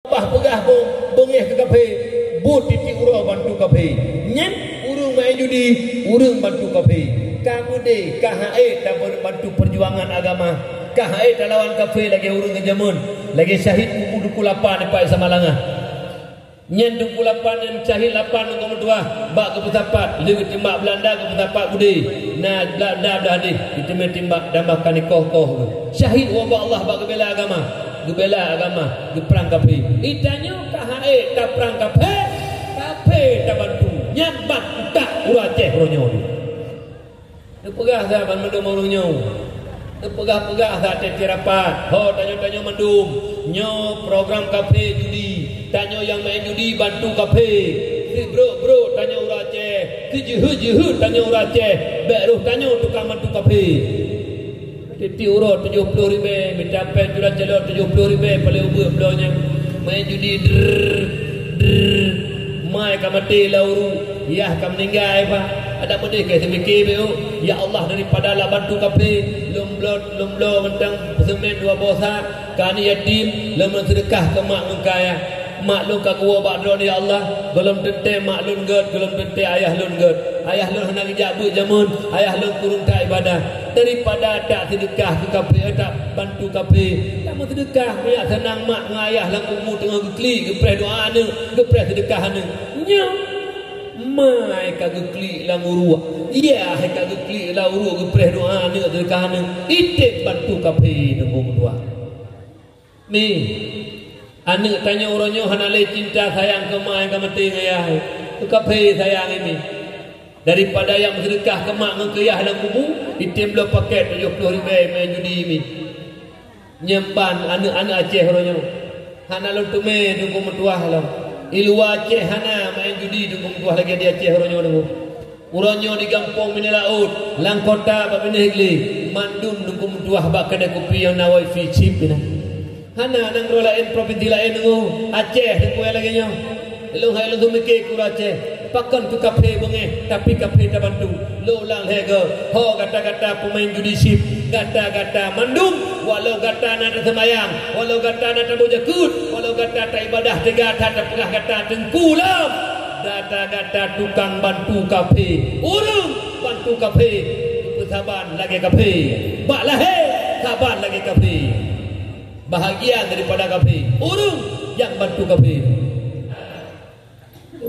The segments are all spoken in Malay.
bah pegah bengeh ke kafe but titik urang bantu kafe nyen urang main judi urang bantu kafe kamu deh KHE tak bantu perjuangan agama KHE tak lawan kafe lagi urang kejamun lagi syahid buku duku lapan depan sama langah nyen duku lapan yang syahid lapan nomor 2 bak ke petapat lagi timbak Belanda ke petapat budi nah Belanda dah deh timbak tambahkan koh syahid wabak Allah bak ke bela agama gebela agama geperang kafe itanyo KHE tak perang kafe tak bantu nyambat tak uraceh ronyo dia pegah sahabat mendum orangnya dia pegah saat terapat tanyo mendum nyo program kafe judi tanyo yang main judi bantu kafe bro tanyo uraceh kejuh tanyo uraceh beruh tanyo tukang bantu kafe titi urut 70 ribu minta pen sudah celok 70 ribu paling ubah belanya main judi mai ka mati lauru yah ka meninggal pak ada pedih ke semikir bu ya Allah daripada lah bantu kafe lumlo mentang semen 2 bosa kani yatim lemon sedekah ke mak ngkaya mak lu ka gua bakdon ya Allah belum tente mak lun ged belum tente ayah lun ged ayah lun hendak jabu jamun ayah lun turun ke ibadah daripada tak sedekah ke kafe tak bantu kafe tak mau sedekah ya senang mak ngayah lang umur tengah gekli gepreh doa ne gepreh sedekah ne nya mai ka gekli lang urua ya hai ka gekli lang urua gepreh doa ne sedekah ne ite bantu kafe nombor 2 mi anak tanya orangnya hanale cinta sayang ke mak yang mati ngayah ke kafe sayang ini daripada yang sedekah ke mak ngekeyah dan kubu itim lo paket 70 ribu main judi ini nyemban anak-anak Aceh orangnya hana lo tume dukung metuah lo ilu Aceh hana main judi dukung metuah lagi di Aceh orangnya di kampung Minelaut lang kota babine higli mandum dukung metuah bak kedai kopi yang nawai fi chip ini hana nang rolain provinsi lain Aceh dukung lagi nya lo hai lo tumike ku Aceh pakan tu kafe bengeh tapi kafe tak bantu lo lang hege ho kata-kata pemain judi sip kata-kata mandum walau kata nak semayang walau kata nak berjakut walau kata tak ibadah tiga tak pernah kata tengkulam kata-kata tukang bantu kafe urung bantu kafe saban lagi kafe baklah he saban lagi kafe bahagian daripada kafe urung yang bantu kafe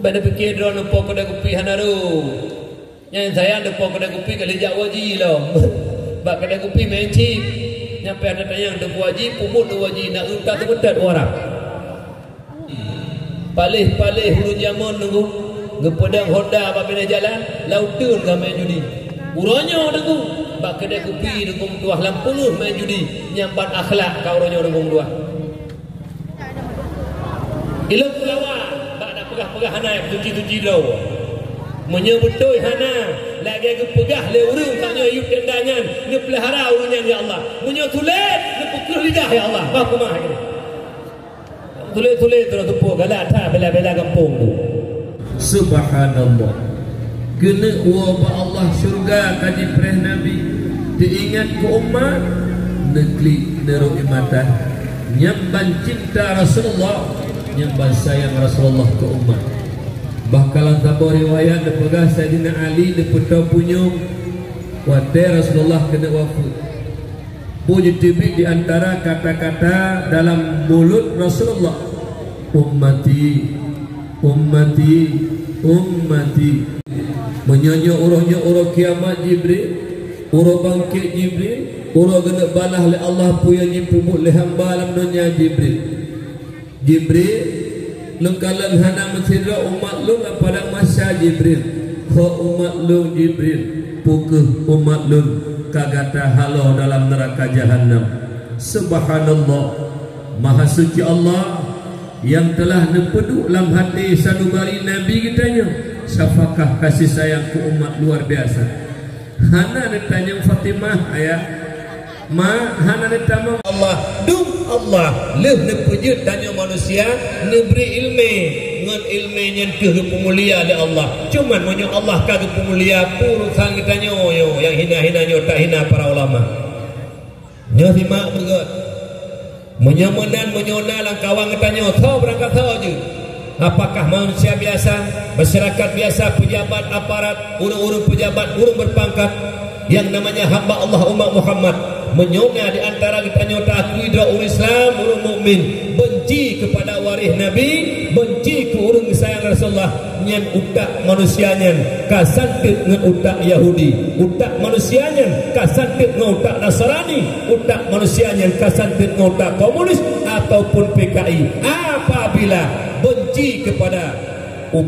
pada fikir drone nepok kedai kopi hanaru yang saya nepok kedai kopi kali jak waji lo bak kedai kopi main chip nyampe ada tayang de waji pumut de waji nak utak tebetat orang palih hulu jamun nunggu ngepedang Honda bak bina jalan lautun ga main judi uronyo nunggu bak kedai kopi nunggu tuah lampuluh main judi nyambat akhlak ka uronyo nunggu tuah ilmu lawan pegah hana tuji lau menyebutoi hana lagi ke pegah le urang tanya yuk tendangan ni pelihara urangnya ya Allah menyotulet ni pukul lidah ya Allah bah kumah ini tulet terus tepuk galak tak bela-bela kampung tu subhanallah kena wabah Allah syurga kaji perih Nabi diingat ke umat neklik neru imatan nyamban cinta Rasulullah yang sayang Rasulullah ke umat bakalan tabur riwayat depegah Sayyidina Ali depetau punyung wadah Rasulullah kena wafat puji tibik di antara kata-kata dalam mulut Rasulullah ummati menyonyo urohnya uroh kiamat Jibril uroh bangkit Jibril uroh kena balah oleh Allah punya nyipumut le hamba alam dunia Jibril lengkalan hana mesira umat lu pada masa Jibril ho umat lu Jibril pukul umat lu kagata halo dalam neraka jahanam subhanallah maha suci Allah yang telah nepeduk dalam hati sanubari Nabi kitanya syafaqah kasih sayang ke umat luar biasa hana ditanya Fatimah ayah ma hana ditama Allah dum Allah leh nepujud tanya manusia neberi ilmu ngan ilmu yang ke pemulia oleh Allah cuman menyo Allah kagak pemulia urusan kita nyo yang hina-hina nyo tak hina para ulama nyo simak bergot Menyemenan menyona lang kawan tanya, tahu berangkat tahu je. Apakah manusia biasa, masyarakat biasa, pejabat aparat, urung-urung pejabat, urung berpangkat yang namanya hamba Allah umat Muhammad menyona di antara kita takui dra urang Islam, urang mukmin, benci kepada waris Nabi, benci ke urang sayang Rasulullah, nyen utak manusianya kasantit ngan utak Yahudi, utak manusianya kasantit ngan utak Nasrani, utak manusianya kasantit ngan utak komunis ataupun PKI. Apabila benci kepada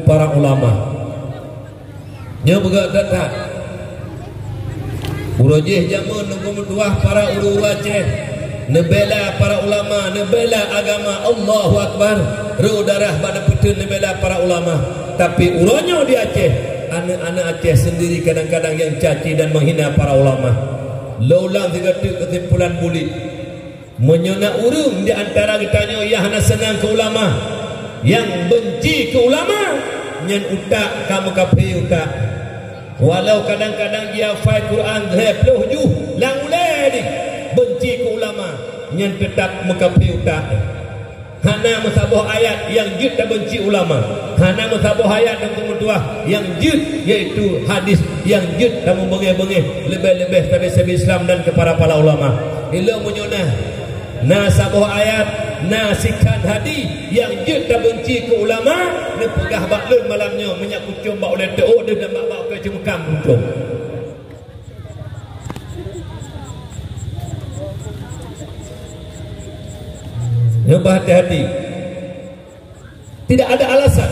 para ulama, nya bergerak datang urujih jamun nunggu menduah para ulu Aceh, nebela para ulama, nebela agama. Allahu Akbar. Ru darah pada putun nebela para ulama. Tapi uronyo di Aceh, anak-anak Aceh sendiri kadang-kadang yang caci dan menghina para ulama. Laulang tiga kesimpulan bulit. Menyona urung di antara kitanya yang hana senang ke ulama, yang benci ke ulama, nyen utak kamu kapi utak. Walau kadang-kadang dia hafal Quran 27 lang ulai benci ke ulama, nyen tetap mekapi utak. Hana musabah ayat yang jid tak benci ulama, hana musabah ayat yang kemudian yang jid iaitu hadis yang jid tak membengih-bengih lebih-lebih tabi-tabi Islam dan kepada para ulama. Ila menyonah nasabah ayat nasikan hadi yang jid tak benci ke ulama, ne pegah baklun malamnya minyak kucing bak oleh teo dia dan bak ke cemkam kucing. Ya, berhati-hati. Tidak ada alasan.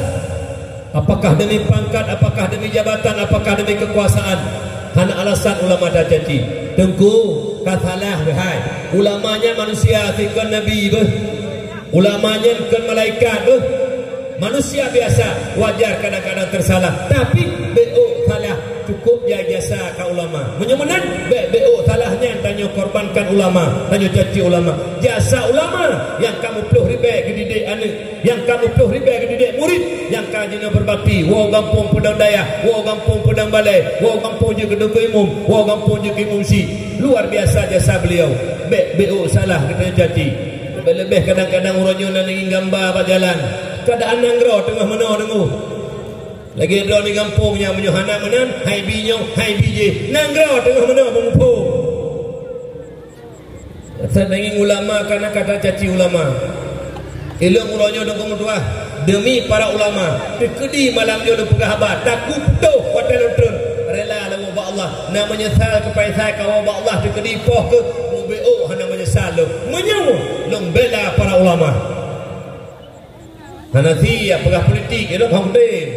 Apakah demi pangkat, apakah demi jabatan, apakah demi kekuasaan, hanya alasan ulama dah caci. Tengku katalah hai. Ulamanya manusia bukan nabi beh. Ulamanya bukan malaikat beh. Manusia biasa, wajar kadang-kadang tersalah. Tapi BO salah, cukup dia jasa ke ulama. Menyemenan BO salahnya tanya korbankan ulama, tanya caci ulama. Jasa ulama yang kamu peluh ribai ke didik anak, yang kamu peluh ribai ke didik murid, yang kajina berbakti. Wa gampung pedang daya, wa gampung pedang balai, wa gampung je gedung imum, wa gampung je imum si. Luar biasa jasa beliau. BO salah kita caci. Lebih kadang-kadang uronyo nak ingin gambar apa jalan. Keadaan nanggro tengah mana dengu. Lagi dro ni kampungnya menyuhana menan, hai binyo, hai bije. Nanggro tengah mana bungpung. Saya ingin ulama karena kata caci ulama. Ilmu uronyo dengu mutuah demi para ulama. Dikedi malam dia dah pegah habar. Takut tuh hotel utun. Rela lalu ba Allah. Nak menyesal kepada saya kalau ba Allah dikedi poh ke BO hana menyesal lo. Menyu long bela para ulama. Hanafiya pegah politik itu hongdin.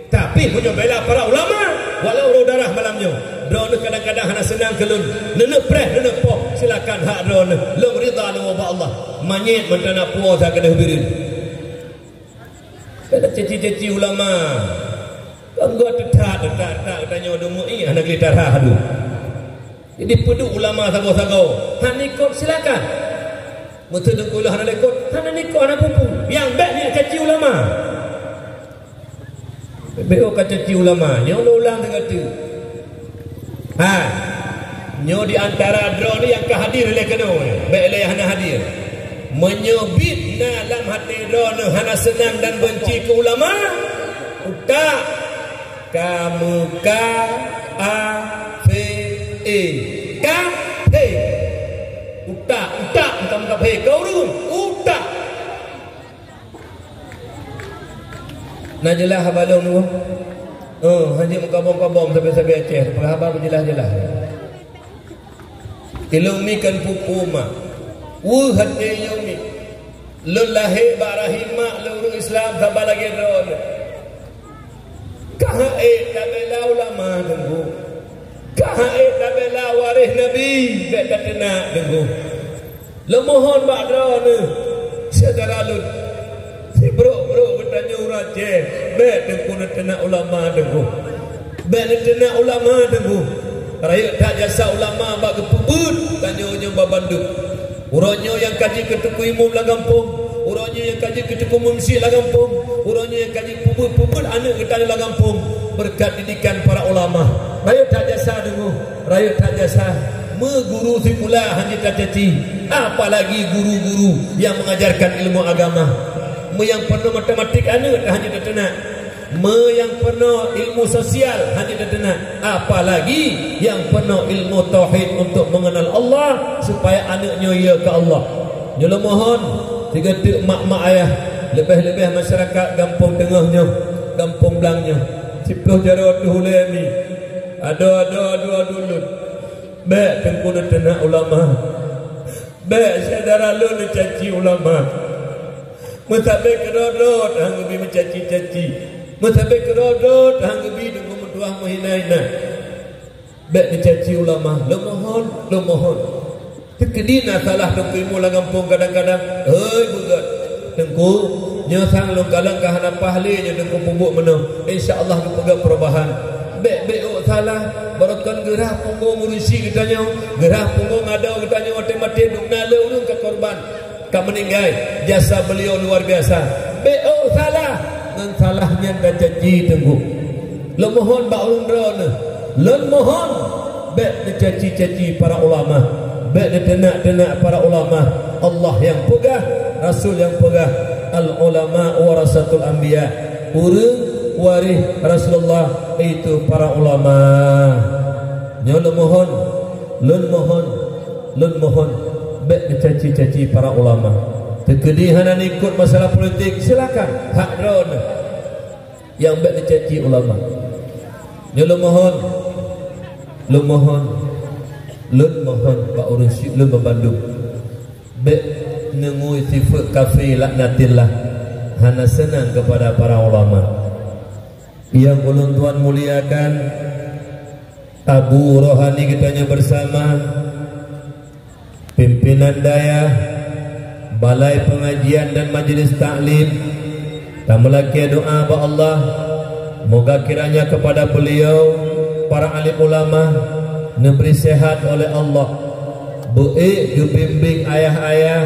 Tapi punya bela para ulama walau ro darah malamnya. Drone kadang-kadang hana senang kelun. Nenek preh nenek poh silakan hak drone. Long rida lo ba Allah. Manyet mentana puasa kena birin. Kada ceci-ceci ulama. Anggo tetap tanya demu anak litarah adu. Jadi pedu ulama sago-sago. Hanikot silakan. Betul dengkulah hana lekot. Hana nikot hana pupu. Yang baiknya caci ulama. BO kata caci ulama. Yang ulang dengan tu. Nyo di antara drone yang kehadir oleh kena. Baiklah yang hana hadir. Menyebit dalam hati drone hana senang dan benci ke ulama. Utak. Kamu K-A-V-E K-A-V Utak Bukan K-A-V Kau urun Utak Nak jelas balong tu hanya mengkabong-kabong sampai-sampai Aceh Perhabar berjelas-jelas Ilumikan pupu mak hati yumi Lulahi barahimak Lurung Islam Sabar lagi drone Kahaid tak bela ulama tenggu. Kahaid tak bela waris Nabi. Tak kena tenggu. Lemohon bakdra ni. Secara lun. Si bro bertanya orang je. Bek tengku nak kena ulama tenggu. Bek nak kena ulama tenggu. Rakyat tak jasa ulama bak kepubut. Tanya babanduk. Orangnya yang kaji ketuku imum lah kampung. Orangnya yang kaji ketuku mumsi lah kampung. Orangnya yang kaji pubut anak kita lah kampung. Berkat didikan para ulama. Rakyat tak jasa dengu. Rakyat tak jasa. Guru semula hanya caci, apalagi guru-guru yang mengajarkan ilmu agama. Yang penuh matematik hanya tertenat. Yang penuh ilmu sosial hanya tertenat. Apalagi yang penuh ilmu tauhid untuk mengenal Allah supaya anaknya ia ke Allah. Nyala mohon tiga mak-mak ayah, lebih-lebih masyarakat kampung tengahnya, kampung belangnya. 10 jara tu hulemi. Ada dulu. Baik tengku tenak ulama. Baik saudara lu mencaci ulama. Mutabe kerodot hang bi mencaci-caci. Mutabe kerodot hang bi dengan mentuah menghina-hina. Baik mencaci ulama. Lu mohon. Kedina salah tengku mu lah kampung kadang-kadang. Hei bugat. Tengku nyasang lu kalang kahana pahli nya tengku pubuk menang. Insya-Allah kepegang perubahan. Baik salah barakan gerah punggung ngurusi katanya, gerah punggung ada katanya mati-mati duk nala urang ke korban ka meninggal. Jasa beliau luar biasa. Salah ngan salahnya dan caci tengku. Lo mohon ba urang lo mohon baik dicaci-caci para ulama, baik ditenak-tenak para ulama. Allah yang pegah, Rasul yang pegah. Al ulama warasatul anbiya. Urang waris Rasulullah itu para ulama. Lun mohon baik dicaci-caci para ulama. Kekedihan ikut masalah politik silakan, hak drone. Yang baik dicaci ulama. Lun mohon Pak Urusi lun Bandung. Baik nengui sifat kafir laknatillah. Hana senang kepada para ulama. Yang ulun tuan muliakan Abu Rohani kitanya bersama pimpinan daya balai pengajian dan majlis taklim. Tamalaki doa ba Allah, moga kiranya kepada beliau para alim ulama diberi sehat oleh Allah, buik dibimbing ayah-ayah,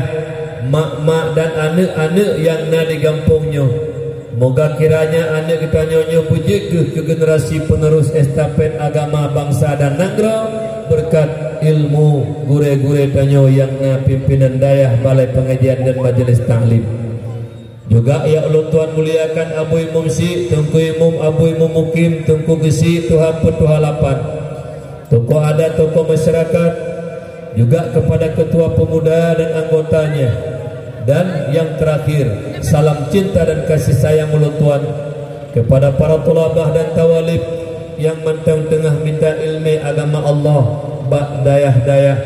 mak-mak dan anak-anak yang ada di kampungnya. Moga kiranya anak kita nyonya puji ke generasi penerus estafet agama bangsa dan negara berkat ilmu gure-gure tanyo yang pimpinan daya balai pengajian dan majelis taklim. Juga ya Allah Tuhan muliakan Abu Imam Si, Tengku Imam Abu Imam Mukim, Tengku Gesi, Tuhan Petuhalapan, tokoh adat, tokoh masyarakat, juga kepada ketua pemuda dan anggotanya. Dan yang terakhir, salam cinta dan kasih sayang mulut Tuhan kepada para tulabah dan tawalib yang mentang tengah minta ilmu agama Allah. Dayah-dayah,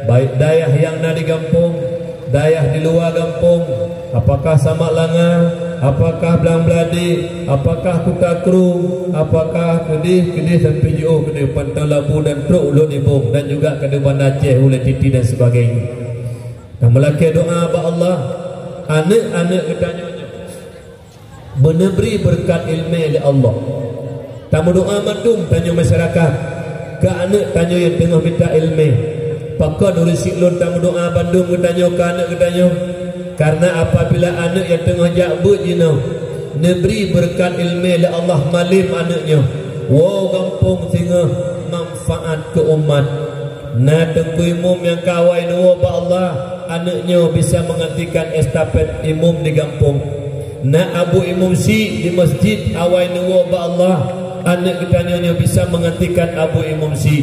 baik dayah yang ada di kampung, dayah di luar kampung, apakah Samak Langa, apakah Belang Beladi, apakah Kutakru, apakah Kedih sampai jauh Kedih Pantai Labu dan Truk Ulun Ibung, dan juga Kedih Bandar Aceh, Ulun Titi dan sebagainya. Dan melaki doa ba Allah, anak-anak kita nyonya meneberi berkat ilmu oleh Allah. Tamu doa madum tanya masyarakat ke anak tanya yang tengah minta ilmu. Pakon urusi lun tamu doa Bandung ketanya ke anak ketanya. Karena apabila anak yang tengah jabut jino neberi berkat ilmu oleh Allah malim anaknya. Wow kampung singa manfaat ke umat. Nah tengku imam yang kawai nuwa ba Allah, anaknya bisa mengantikan estafet imam di kampung. Nah Abu Imam Si di masjid awai nuwa ba Allah, anak kitanya bisa mengantikan Abu Imam Si.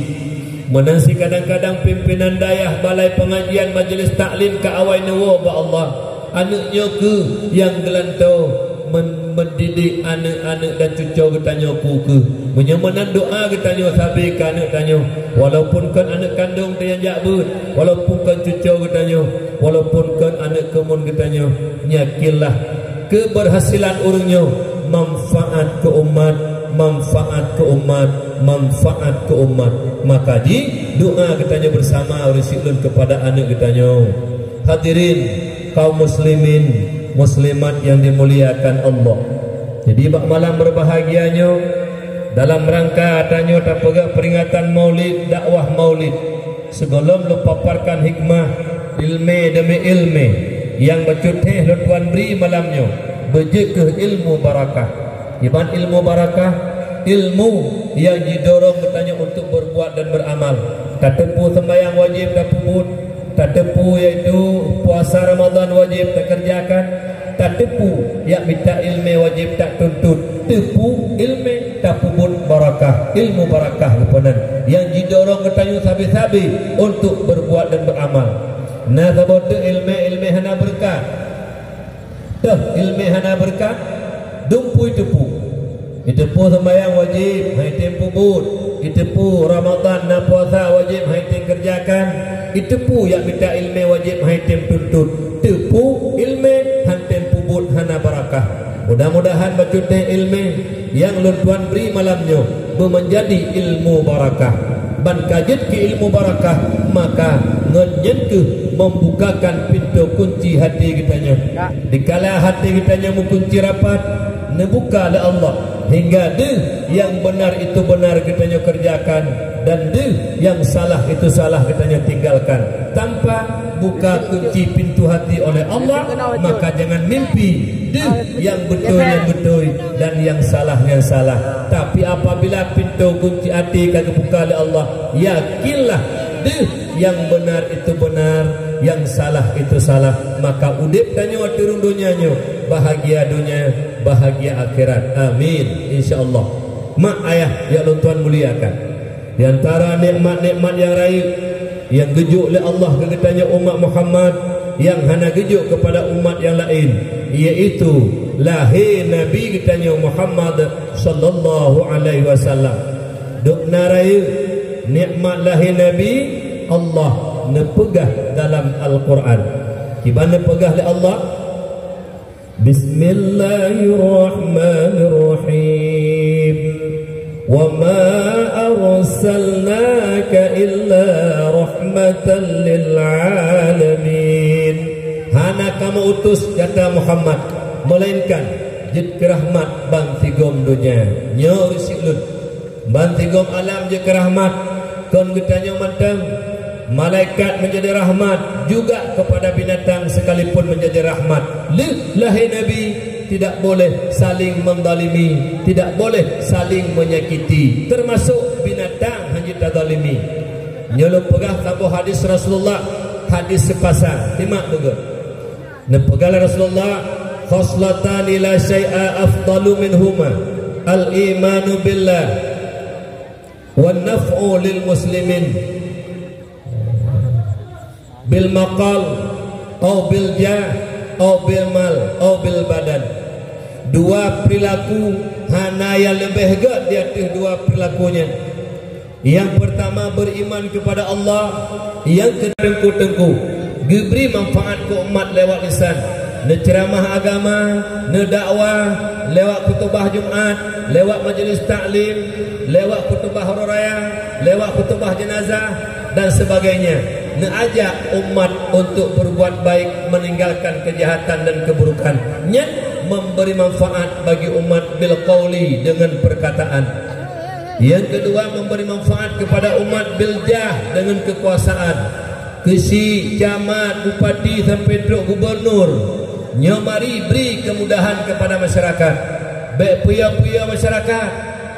Menansi kadang-kadang pimpinan dayah balai pengajian majlis taklim ke awai nuwa ba Allah, anaknya ke yang gelantau mendidik anak-anak dan cucu ketanya ke menyamanan doa ketanya sabi ke anak tanya, walaupun kan anak kandung dia jabut, walaupun kan cucu ketanya, walaupun kan anak kemun ketanya, nyakilah keberhasilan urangnya manfaat ke umat, manfaat ke umat, manfaat ke umat. Maka di doa ketanya bersama urisiklun kepada anak ketanya. Hadirin kaum muslimin muslimat yang dimuliakan Allah. Jadi bak malam berbahagianya dalam rangka adanya tapagak peringatan Maulid, dakwah Maulid. Sebelum lu paparkan hikmah ilmu demi ilmu yang bercutih lu tuan beri malamnya, berjekeh ilmu barakah. Iban ilmu barakah, ilmu yang didorong bertanya untuk berbuat dan beramal. tak tepu sembahyang wajib tak puput, tak tepu iaitu puasa Ramadan wajib tak kerjakan, tak tepu ya minta ilmu wajib tak tuntut, tepu ilmu tak puput barakah, ilmu barakah keponan yang didorong ketanyu sabi-sabi untuk berbuat dan beramal. Nah sebab ilmu hana berkah, ilmu hana berkah, dumpui tepu, tepu sembahyang wajib, hai tempu puput, tepu Ramadan na puasa wajib, hai tem kerjakan, tepu ya minta ilmu wajib, hai tem tuntut, tepu ilmu han tem puput hana barakah. Mudah-mudahan bacutnya ilmu yang Tuhan beri malamnya menjadi ilmu barakah. Ban kajet ke ilmu barakah, maka ngenyenke membukakan pintu kunci hati kitanya. Dikala hati kitanya mengunci rapat, nebuka oleh Allah hingga yang benar itu benar kitanya kerjakan, dan yang salah itu salah kitanya tinggalkan. Tanpa buka kunci pintu hati oleh Allah, maka jangan mimpi yang betul dan yang salah. Tapi apabila pintu kunci hati kagak buka oleh Allah, yakinlah yang benar itu benar, yang salah itu salah, maka udip danyo turun dunianya, bahagia dunia, bahagia akhirat. Amin insyaallah. Mak ayah ya Tuhan muliakan, di antara nikmat-nikmat yang raib yang gejuk oleh Allah kegetanya umat Muhammad, yang hana gejuk kepada umat yang lain, yaitu lahir Nabi kitanya Muhammad sallallahu alaihi wasallam. Duk narai nikmat lahir Nabi, Allah nepegah dalam Al-Quran. Gimana pegah oleh Allah? Bismillahirrahmanirrahim. Wa ma arsalnaka illa rahmatan lil alamin. Hana kamu utus kata Muhammad, melainkan jid kerahmat bang tigom dunia nyo risiklun bang tigom alam je kerahmat. Kon getanya mantang malaikat menjadi rahmat, juga kepada binatang sekalipun menjadi rahmat. Lahir Nabi tidak boleh saling mendalimi, tidak boleh saling menyakiti, termasuk binatang hanya tadalimi. Nyeluk pegah tabuh hadis Rasulullah, hadis sepasang timak juga. Nepegala Rasulullah, khoslatani la syai'a afdalu minhuma al-imanu billah wan naf'u lil muslimin bil maqal au bil jah au bil mal au bil badan. Dua perilaku hana yang lebih gak di atas dua perilakunya. Yang pertama beriman kepada Allah, yang kedua tengku diberi manfaat ke umat lewat lisan, ne ceramah agama, ne dakwah, lewat khutbah Jumat, lewat majlis taklim, lewat khutbah hari raya, lewat khutbah jenazah dan sebagainya. Ne ajak umat untuk berbuat baik, meninggalkan kejahatan dan keburukan. Nya memberi manfaat bagi umat bil qauli, dengan perkataan. Yang kedua memberi manfaat kepada umat bil jah, dengan kekuasaan. Kesi, camat, bupati sampai truk gubernur, nyo mari beri kemudahan kepada masyarakat. Baik puya-puya masyarakat,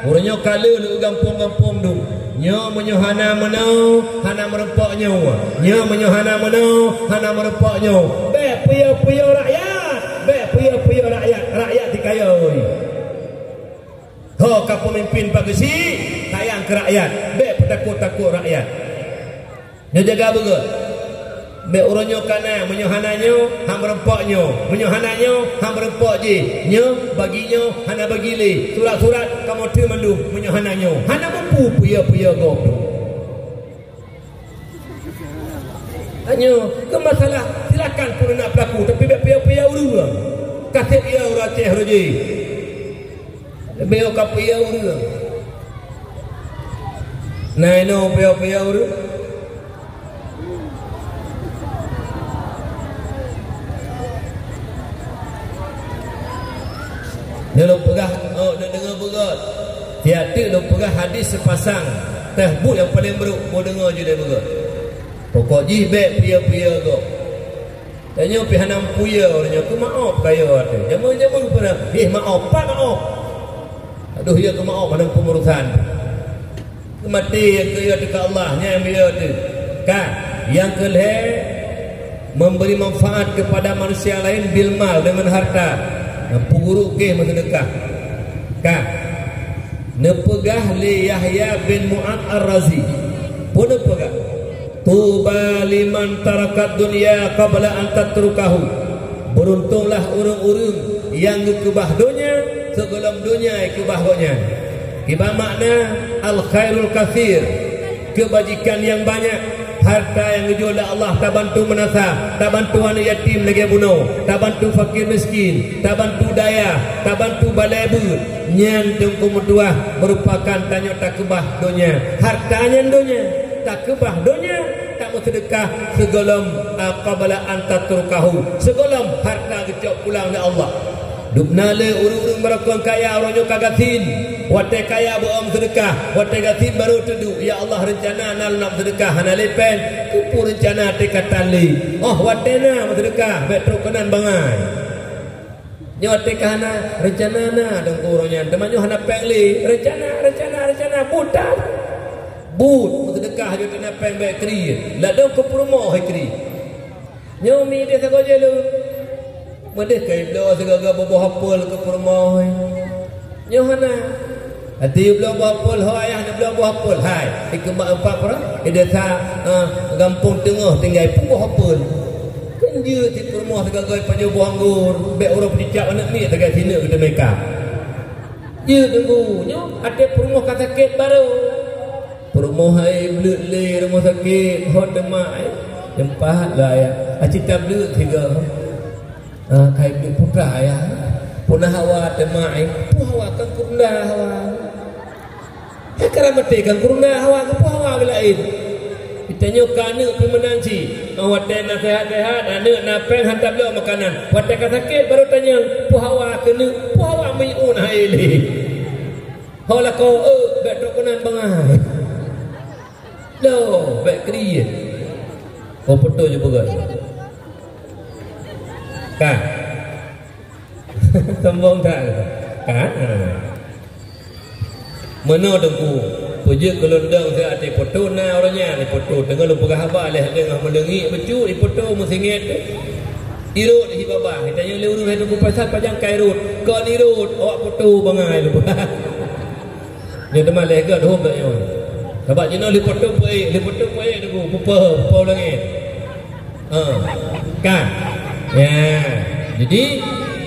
orangnya kala lu gampung-gampung tu. Nyo menyohana menau, hana merempak nyawa. Nyo menyohana menau, hana merempak nyawa. Baik puya-puya rakyat, baik puya-puya rakyat, rakyat dikaya oi. Ho ka pemimpin pagi si, sayang ke rakyat, baik takut-takut rakyat. Nyo jaga betul. Baik orangnya kana menyohananyo, hang merempaknyo, menyohananyo, hang merempak je. Nyo baginyo, hana bagile. Surat-surat kamu tu mandu menyohananyo. Hana mampu puya-puya gop tu. Hanya ke masalah silakan pun nak berlaku, tapi baik puya-puya uru lah. Kasih dia uraceh roji. Baik puya uru. Nah no puya-puya uru. Dia lu pegah, oh dia dengar berat. Tiada lu pegah hadis sepasang tehbut yang paling beruk, mau dengar je dia berat. Pokok ji baik pia-pia kau. Tanya pi hanam puya orangnya, ku maaf kaya ada. Jamu-jamu pernah, maaf, pak maaf. Aduh ya ku maaf pada pengurusan. mati yang kaya dekat Allah yang dia tu kan. Yang kelih memberi manfaat kepada manusia lain bil mal, dengan harta. Puguru ke sedekah kan. Nepegah li Yahya bin Mu'ad Ar-Razi pun nepegah, tuba liman tarakat dunia qabla an tatrukahu. Beruntunglah orang-orang yang kebah dunia sebelum dunia kebah dunia. Kibah makna al khairul kathir, kebajikan yang banyak. Harta yang dijual oleh Allah tak bantu menasa, tak bantu anak yatim lagi bunuh, tak bantu fakir miskin, tak bantu daya, tak bantu balai but. Nyan tengku mutuah merupakan tanya tak kebah dunia. Hartanya dunia, tak kebah dunia, tak mau sedekah segolom qabla an tatrukahu. Segolom harta kecok pulang oleh Allah. Dukna le urung-urung merakon kaya orang kagatin. Watai kaya bohong sedekah, watai gatin baru teduk. Ya Allah rencana nal nak sedekah hana lepen, kupu rencana tekatan li. Oh watai na sedekah, betro kenan bangai. Nyo watai kahana rencana na dong kuronya. Temanyo hana pengli, rencana buta. But sedekah jo kena peng baik kri. La dong ke promo hai kri. Nyo mi dia sagoje lu. Medeh kai blo segaga boboh hapul ke promo hai. Nyo hana hati belah buapul ho ayah ni belah buapul hai ikemak empat orang dia sa gampung tengah tinggal pun buapul kan dia di rumah tegagai pada buah anggur bek orang picak anak ni tegai sini kita mereka dia tunggu nyo ada rumah kata sakit baru rumah hai belut le rumah sakit hot demak jempah lah ya acita belut tiga kai belut putra ya punah hawa demak hawa kan kurna hawa sekarang mati kan kurna hawa ke hawa belain ditanya kana pemenanci watai nasihat-nasihat anak napeng hantar beliau makanan watai sakit baru tanya hawa kena hawa mayun haili hawa kau bek dokunan bangai loh bek kriye kau betul je pegang kan sombong tak kan mana dengku pujak kelondang saya ada foto na orangnya ni foto tengah lupa khabar leh tengah melengi becu di foto musingit irut hi baba tanya le urus itu pasal pajang kairut kau irut awak foto bangai lupa dia teman leh ke dom tak yo sebab jenak li foto puai dengku pupa langit kan ya jadi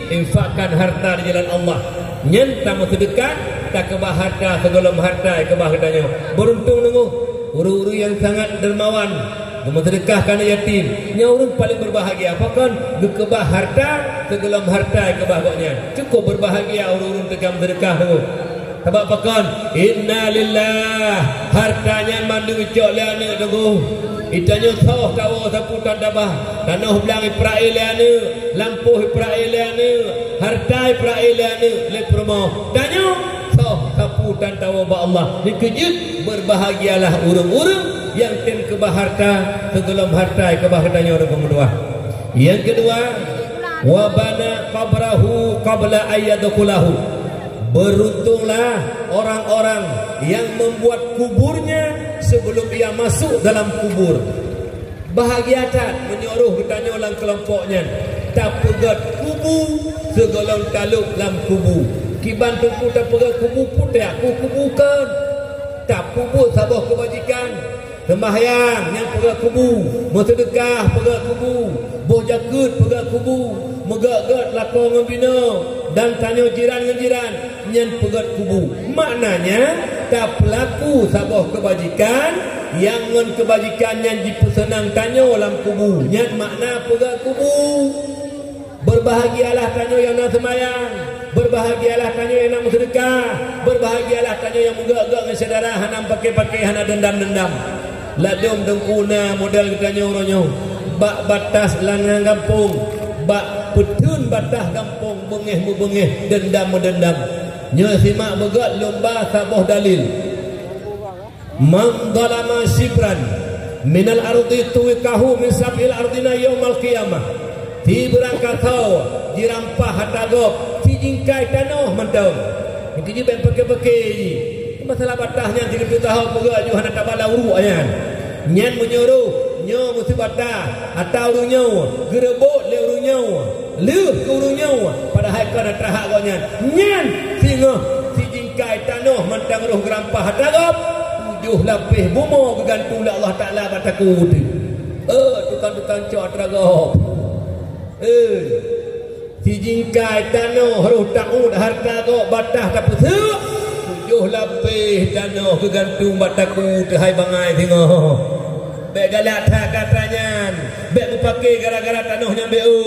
infakkan harta di jalan Allah nyen tamu sedekah tak kebah harta segolom harta kebah hartanya beruntung nengok uru-uru yang sangat dermawan sedekah kana yatim nya urang paling berbahagia apa kan kebah harta segolom harta kebah goknya cukup berbahagia uru-uru tegam sedekah nengok sebab apa kan inna lillah hartanya mandu cok liane nengok itanya sah tahu saputan tabah tanah belang prailiane lampuh prailiane harta prailiane le promo danyo sah saputan tahu ba Allah dikejut berbahagialah urang-urang yang tin kebah harta segolom harta kebah hartanya orang kedua. Yang kedua wabana qabrahu qabla ayyadkhulahu, beruntunglah orang-orang yang membuat kuburnya sebelum ia masuk dalam kubur. Bahagia tak menyuruh bertanya orang kelompoknya tak pegat kubu segolong taluk dalam kubu kiban tungku tak pegat kubu putih aku kubukan tak kubu sabah kebajikan sembahyang yang pegat kubu bersedekah pegat kubu boh jakut pegat kubu megak-gat lakon ngembina dan tanya jiran dengan jiran yang pegat kubu maknanya tak pelaku sabah kebajikan yang ngon kebajikan yang dipesenang tanya dalam kubu yang makna pegat kubu. Berbahagialah tanya yang nak semayang, berbahagialah tanya yang nak bersedekah, berbahagialah tanya yang megak-gak dengan saudara hanam pakai-pakai hana dendam-dendam ladom dengkuna modal tanya orangnya bak batas lanang kampung bak petun batas kampung bengih-bengih dendam-dendam nya simak begat lomba sabah dalil man zalama shibran minal ardi tuwikahu min sabil ardina yaumal qiyamah ti berangkat tau dirampah hatagop ti jingkai tanah mendam itu je ben pakai-pakai masalah batahnya 30 tahun pegak Johan tak bala uruknya. Nyan menyuruh nyo mesti batah atau urunyo gerebok le urunyo leuh ke urunyo padahal kana tahak gonya. Nyan singo si jingkai tanah mantang roh gerampah tagap 7 lapis bumo bergantung la Allah Taala bataku tu. Tukang-tukang cok tagap. Si jingkai tanah roh taud harta go batah tak pusuk 7 lapis tanah bergantung bataku tu hai bangai tengok. Bek galak tak katanya. Bek berpakai gara-gara tanahnya BU.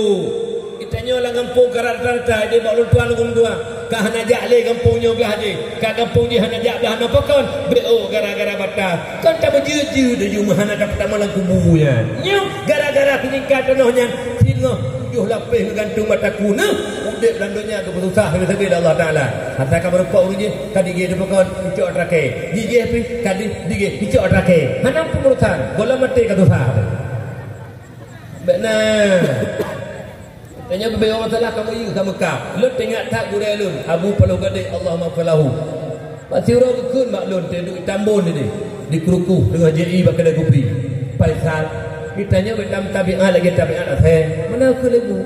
Itanya lah kampung karat-karat dia bawa tuan ngum tua. Kah najak le kampungnya belah je. Kah kampung dia najak belah napa kon? BU gara-gara batah. Kon tak berjeju de rumah anak dapat malang kubunya. Nyo gara-gara peningkat tanahnya. Singo 7 lapis bergantung bataku nah. Udip landonya ke bersusah dengan sabit Allah Taala. Hatta ka berpa uruje kadi ge de pokon icok trake. Gigi pi kadi dige icok trake. Mana pengurusan bola mati ka dosa. Bekna. Tanya bebe masalah kamu yu sama kap. Lu tengok tak gure lun. Abu palu gade Allah mafalahu. Masih ro kun maklun te duk tambon ni di keruku dengan JI bakal kopi. Paisal kitanya betam tabiat lagi tabiat ase. Mana ke lagu?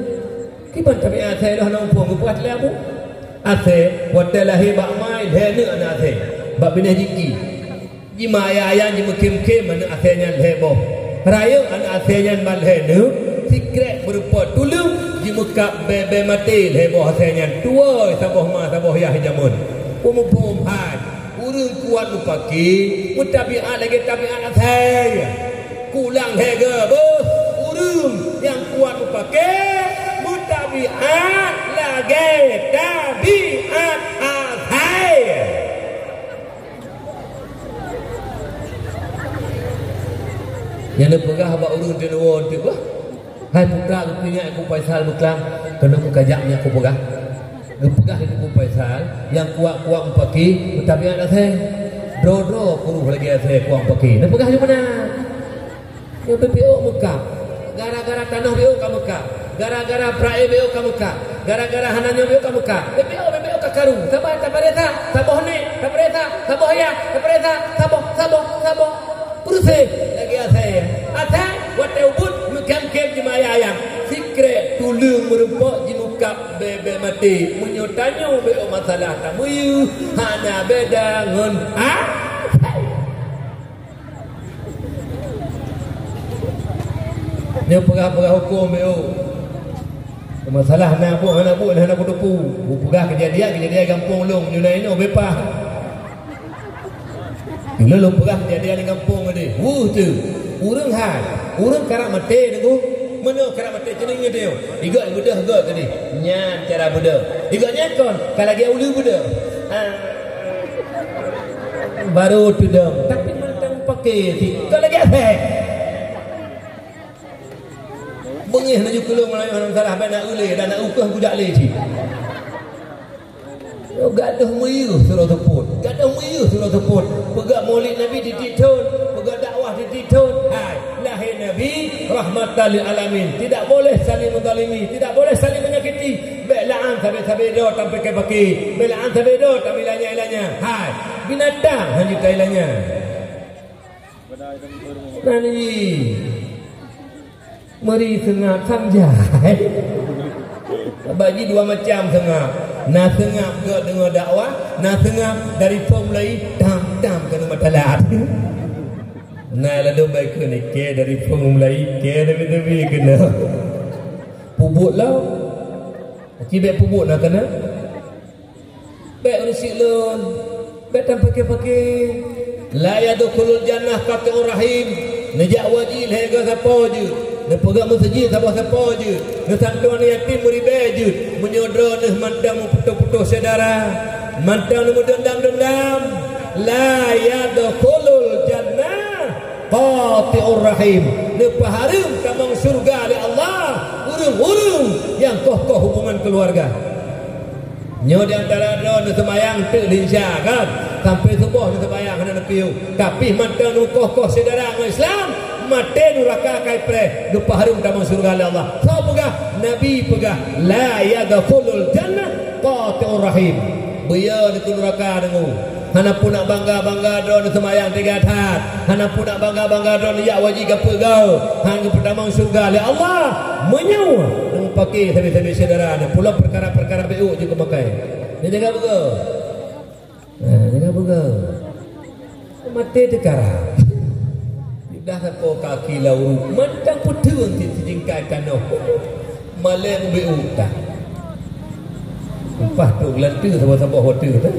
Kiban tabiat ase dah nampung buat lagu. Ase watallahi ba mai le ne ana ase. Ba binah jiki. Jima ayah jima kim-kim mana asenya lebo. Raya ana asenya mal he ne. Sikret berupa tulung di muka bebe mati lebo asenya. Tua sabah ma sabah yah jamun. Pum-pum had. Urung kuat lupaki. Mutabiat lagi tabiat ase. Kulang hega bos urung yang kuat pakai mutabiat lagi tabiat ahai. Yang nak pegah abak urung tenawon tu bah. Hai putra aku punya aku Faisal Buklang kena aku kajaknya aku pegah. Aku pegah aku Faisal yang kuat-kuat pakai mutabiat ahai. Dro-dro kuruh lagi ahai kuat pakai. Nak pegah di mana? Yang BPO Mekah. Gara-gara tanah BPO ke Mekah. Gara-gara prae BPO ke Mekah. Gara-gara hananya BPO ke Mekah. BPO ke Karu. Sabah tak berita. Sabah ni. Tak berita. Sabah ya. Tak berita. Sabah. Proses. Lagi asai. Asai. Wate ubud. Mekam-kem jemaya ayam. Sikret. Tulung merupak. Jimukap bebe mati. Menyotanya BPO masalah. Tamuyu. Hana beda ngon. Dia pegah-pegah hukum BO. Masalah nak buat nak depu. Pegah kejadian kampung long nyunai no bepah. Lu pegah kejadian di kampung ni. Tu. Urang hal. Urang karak mati deku. Mana karak mati cening dia. Igat budah gak tadi. Nyan cara budah. Igat nyakon kalau lagi ulu budah. Baru tu dah. Tapi mentang pakai si. Kalau lagi apa? Bengih nak jukulung Melayu orang salah baik nak ulih dan nak ukah budak leh cik. Gaduh muyu surah teput. Pegak maulid Nabi dititun, pegak dakwah dititun. Hai, lahir Nabi rahmatan lil alamin. Tidak boleh saling menzalimi, tidak boleh saling menyakiti. Baik la'an sampai do sampai pakai. Baik la'an sampai do sampai ilanya. Hai, binatang hanya ilanya. Nani meri sengap samjai. Bagi dua macam sengap. Nah sengap ke dengar dakwah, nah sengap dari formulai tam kena matalat. Nah lalu baik ke ni ke dari formulai ke lebih kena. Pubut lah. Cibek pubut nak kena. Baik urusi lon. Baik tam pakai. La yadkhulul jannah qati'ur rahim. Najak wajil hega siapa je. Nak pegang masjid siapa je. Nak santuan yatim meribai je. Menyodra nak mandang putus-putus saudara. Mandang nak dendam. La yadkhulul jannah qati'ur rahim. Nak paharum kamang surga oleh Allah. Urung-urung yang kokoh hubungan keluarga. Nyo di antara do nak sembayang tu linsya kan. Sampai subuh nak sembayang nak piu. Tapi mandang nak kokoh saudara Islam. Mati nuraka kai pre lupa harum kamang surga Allah. So pegah Nabi pegah la yadkhulul jannah qati'ur rahim. Biya di neraka dengu. Hana pun nak bangga-bangga don semayang 3 rakaat. Hana pun nak bangga-bangga don ya wajib apa gau. Hang pertama surga oleh Allah menyewa dengan pakai habis-habis saudara ada pula perkara-perkara BU juga pakai. Dia jaga betul. Jaga betul. Mati tekara. Dah sapa kaki lauru mentang putung tingkai tanah. Malam BU tak. Upah tu gelantu sama-sama hotel tu.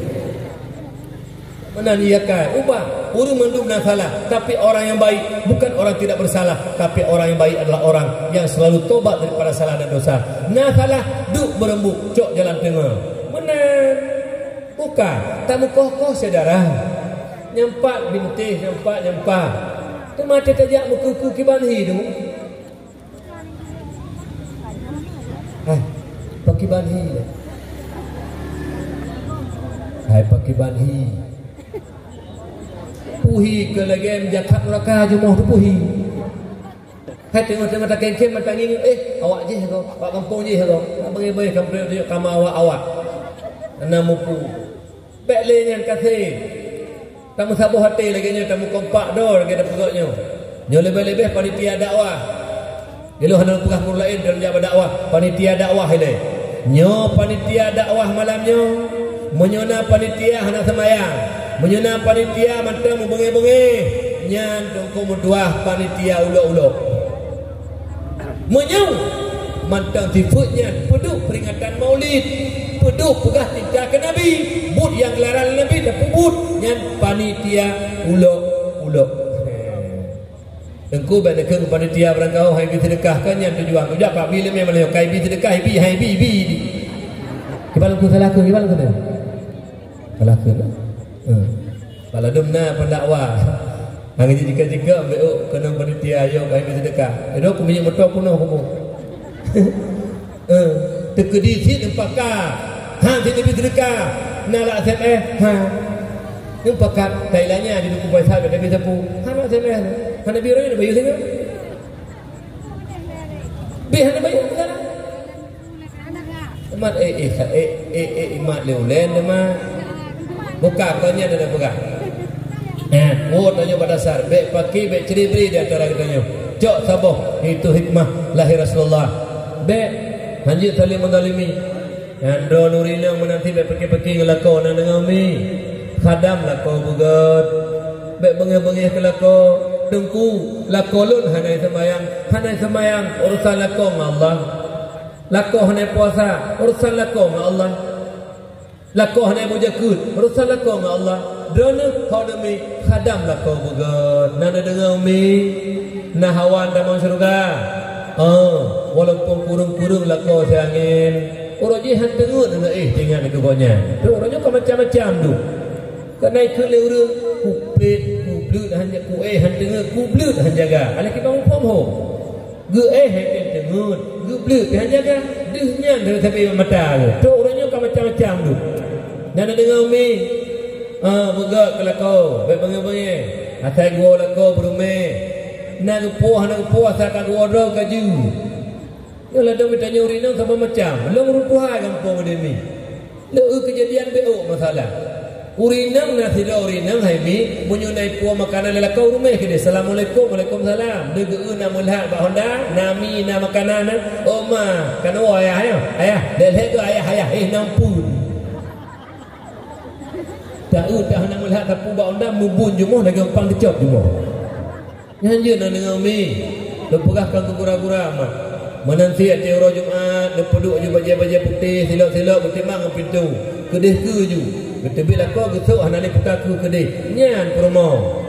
Mana dia kan ubah urung mendum nak salah, tapi orang yang baik bukan orang tidak bersalah, tapi orang yang baik adalah orang yang selalu tobat daripada salah dan dosa. Nah salah duk berembuk cok jalan tengah. Benar. Bukan tamu kokoh saudara. Nyempak bintih, nyempak. Tu mati tajak muka kiban hidup. Pakai banhi. Pakai banhi. Puhi ke lagi menjakat neraka jemaah tu puhi. Tengok-tengok tak kengkem mata nging awak je kau, pak kampung je kau. Bagi-bagi kampung dia kama awak. Ana mupu. Bek lenyan kasih. Tamu sabuh hati lagi nya tamu kompak dor lagi ada pegaknya. Nyo lebih-lebih panitia dakwah. Gelo hendak pegah mur lain dalam jabat dakwah, panitia dakwah ile. Nyo panitia dakwah malamnya. Menyona panitia hendak semayang. Menyuna panitia mata mu bengi-bengi nyan tungku muduah panitia ulo-ulo menyau mantang tifutnya peduk peringatan maulid peduk pegah tingkah ke Nabi but yang gelaran Nabi dan pebut nyan panitia ulo-ulo tengku benda ke panitia berangkau hai bi sedekah kan nyan tujuan ujak pak bila memang kai bi sedekah hai bi kibal ku salah ku kalau dumna pendakwah hang jika beu kena panitia ayo kai sedekah edo ku minyak motor kuno kamu tekedi sit empaka hang sini sedekah nala SMS empaka tailanya di duku paisa ada bisa pu hang SMS hang biru ni bayu sini hang bayu sana mat mat leulen mah buka tanya ada buka. Tanya pada dasar. Baik pakai, baik ceri-beri di antara kitanya. Cok saboh. Itu hikmah lahir Rasulullah. Baik. Hanjit saling mendalimi. Ando nurina menanti baik pakai-pakai ngelakau dan dengan mi. Khadam lakau bugat. Baik bengih-bengih ke lakau. Tengku. Lakau lun hanai semayang. Urusan lakau dengan Allah. Lakau hanai puasa. Urusan lakau dengan Allah. Lakau hanai mujakut urusan lakau dengan Allah dana kau demi khadam lakau bugat nana dengar mi nahawan dalam syurga walaupun kurung-kurung lakau seangin orang jihan tengut dengan dengan itu konya tu orangnya kau macam-macam tu kerana ikut lewur kupit kublut hanya ku han dengar kublut han jaga ala kita ngupom ho ge han tengut kublut han jaga dehnya dari sampai mata tu orangnya kau macam-macam tu nana dengar mi begat ke lakau baik bangi-bangi atai gua lakau berume nak puah sakan gua ro kaju yo la dong tanya urinang sama macam long rupuhai kampung dia ni le kejadian beu masalah urinang na sila urinang hai mi menyunai puah makanan lakau rumah ke dia assalamualaikum waalaikumsalam de geu na mulhat ba honda nami na makanan oma kanwa ayah de le tu ayah nampun tahu dah nak melihat tapu bau anda mubun jumuh dah gampang dicop jumuh yang je nak dengar mi lepegahkan ke gura-gura mak menanti ati orang Jumaat dia peduk je baju-baju putih silap-silap bertimang ke pintu kedih ke ju betul bila kau gesuk hana ni peka ke kedih nyan promo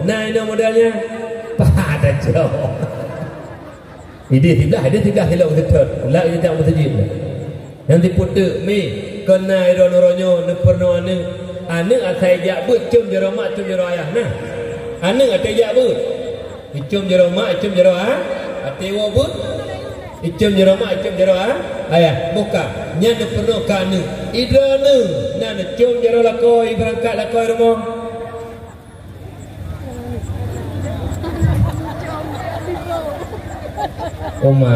nai no modalnya pada jauh dia tidak hilap betul la dia tak masjid nanti putuk mi kena iron-ironyo ne perno ane ane atai jak but cum jero mak cum jero ayah nah ane atai jak but cum jero mak cum jero atai wo but cum jero mak cum jero ayah buka nya ne perno ka ane idane nah ne cum jero lakoi berangkat lakoi rumah Oma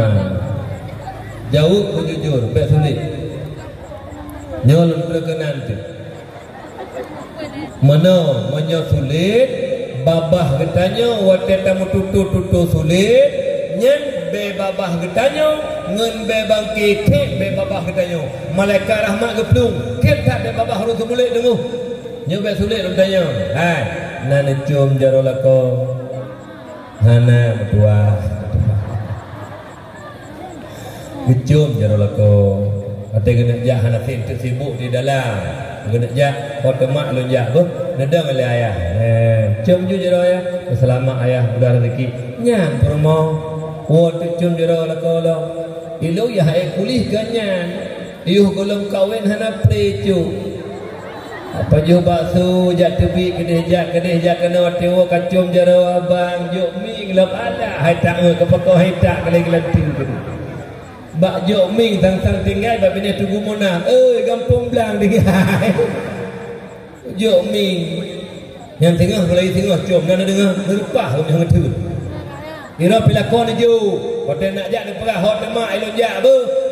jauh jujur baik sulit nyol berkenan tu Mana menyo sulit babah getanya wate tamu tutu sulit nyen be babah getanya ngen be bangki ke be babah getanya malaikat rahmat geplung ke tak be babah ru sulit dengu nyo be sulit getanya hai nan cium jaro lako hana berdua cium jaro lako ate kena jah hana tin sibuk di dalam kena jah otomak lu jah tu nedang oleh ayah cium ju jaro ayah selamat ayah udah rezeki nyang promo wo tu cium jaro lako lo ilu ya hai kulih ganyan iu golong kawin hana precu apa jo bakso jak tebi kedeh jak kena wate wo kacum jaro abang jok ming lap ada hai tak ke peko hai tak kali gelanting ke bak jok ming tang tinggal bab ni tugu monah gampung blang dengai jok ming yang tengah mulai tengah cium dan dengar terpah yang tu ira pelakon ju hotel nak jak ni perah hot mak elok jak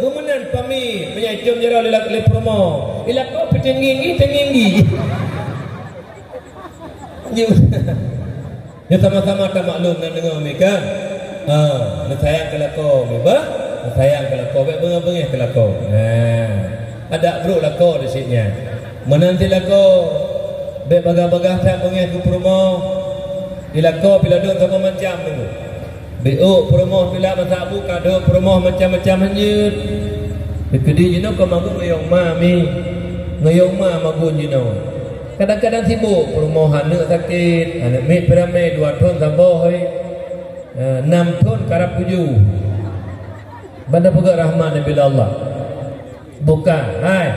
menan pami menyacum jero le promo ila ko petenginggi ya sama-sama tak maklum dan dengar ni kan nak sayang kelako ba sayang kelako baik bengah-bengah kelako ada bro lako di sini menanti lako baik bagah-bagah tak bengah ke promo ila ko bila duk sama macam tu BO promoh bila masa buka do promoh macam-macam hanyut. Kedi jino ko magu ngayong magun jino. Kadang-kadang sibuk promoh hanu sakit, anu me perame 2 ton sambo hoi. 6 ton karap 7. Banda pega rahman bila Allah. Buka, hai.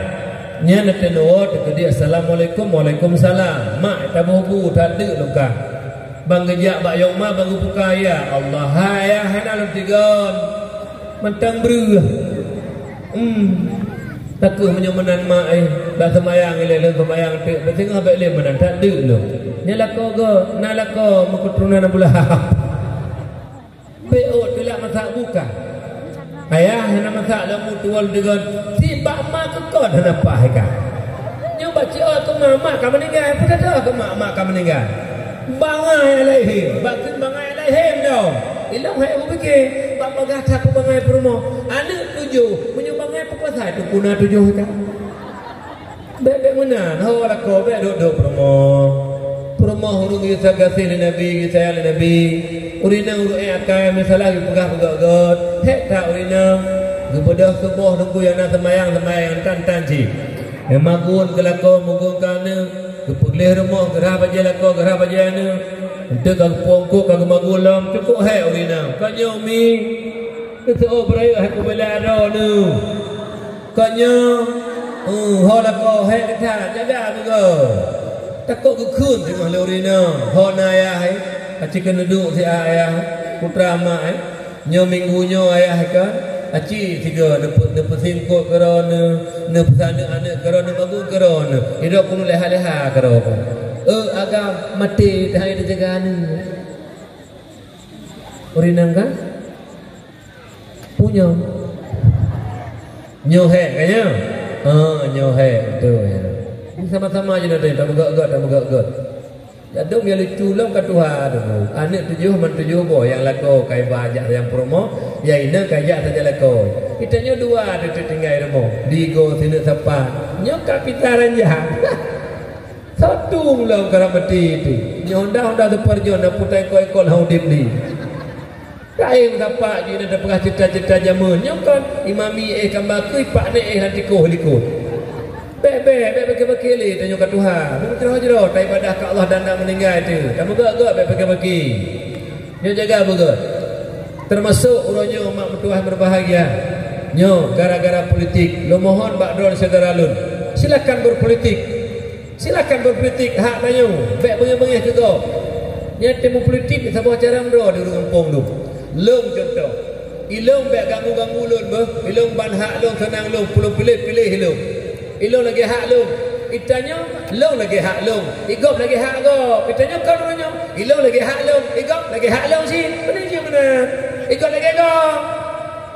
Nya nak tenor kedi assalamualaikum waalaikumsalam. Mak tabuhu tak ada luka. Bang gejak bak yoma bang buka ya Allah ya hana tigon mentang bru takut menyemenan mak dah semayang le semayang te betengah bak le menan tak de lo nyala ko go nala ko mekuturunan bulah beot bila masak buka ayah hana masak lamu tual tigon si bak mak ko dah apa ka nyoba ci ko mak ka meninggal apa kata ko mak ka meninggal bangai alaihim bakin bangai alaihim dah ilang hai ubike bak bagata ko bangai promo anu 7 menyu bangai pekosai tu kuna 7 ka bebe menan ho la ko be do promo hurung isa gasin nabi saya nabi urina uru akai masalah pegah pegagot hek tak urina gebedah subuh nunggu yang nak semayang tan ji magun kelako mugun kana kepulih rumah gerah baja lako gerah baja ni untuk kau pongkok kau magulam cukup hai urina kanyo mi itu beraya aku bela ada ni kanyo ho lako hai kata jaga juga takut kekun tengah urina ho naya hai acikan duduk si ayah putra mak nyo minggu nyo ayah kan aci tiga neput singkut kerana nepsana anak kerana bagu kerana hidup pun leha-leha kerana agam mati dah ada jaga ni urinang kan punya nyohe kayaknya nyohe betul ya sama-sama je nanti tak megak-megak jadung yang diculung ke Tuhan anak 7 man 7 boh yang lako kai bajak yang promo ya ina kajak saja lako kita nyo 2 ada tinggal remo digo sini sapa nyo kapitaran jahat satu lah karamati itu nyo honda deparjo na putai koi-koi haudip ni kain sapa je ada pegah cita-cita jamun nyo kan imami kambakui pak ne hantiko bebe kebakili tanya ke Tuhan betul hajro ta ibadah ke Allah dan nak meninggal tu tak megak bebe kebaki nyo jaga betul termasuk uronyo mak Tuhan berbahagia nyo gara-gara politik lo mohon bak dron saudara lun silakan berpolitik hak tanyo bek bengih-bengih juga nya temu politik sabah cara mro di kampung tu lung contoh ilung bek ganggu-ganggu lun ilung ban hak lung senang lung pilih ilung ilung lagi hak lung itanya lung lagi hak lung igop lagi hak go itanya kau orangnya ilung lagi hak lung igop lagi hak lung si mana igop lagi go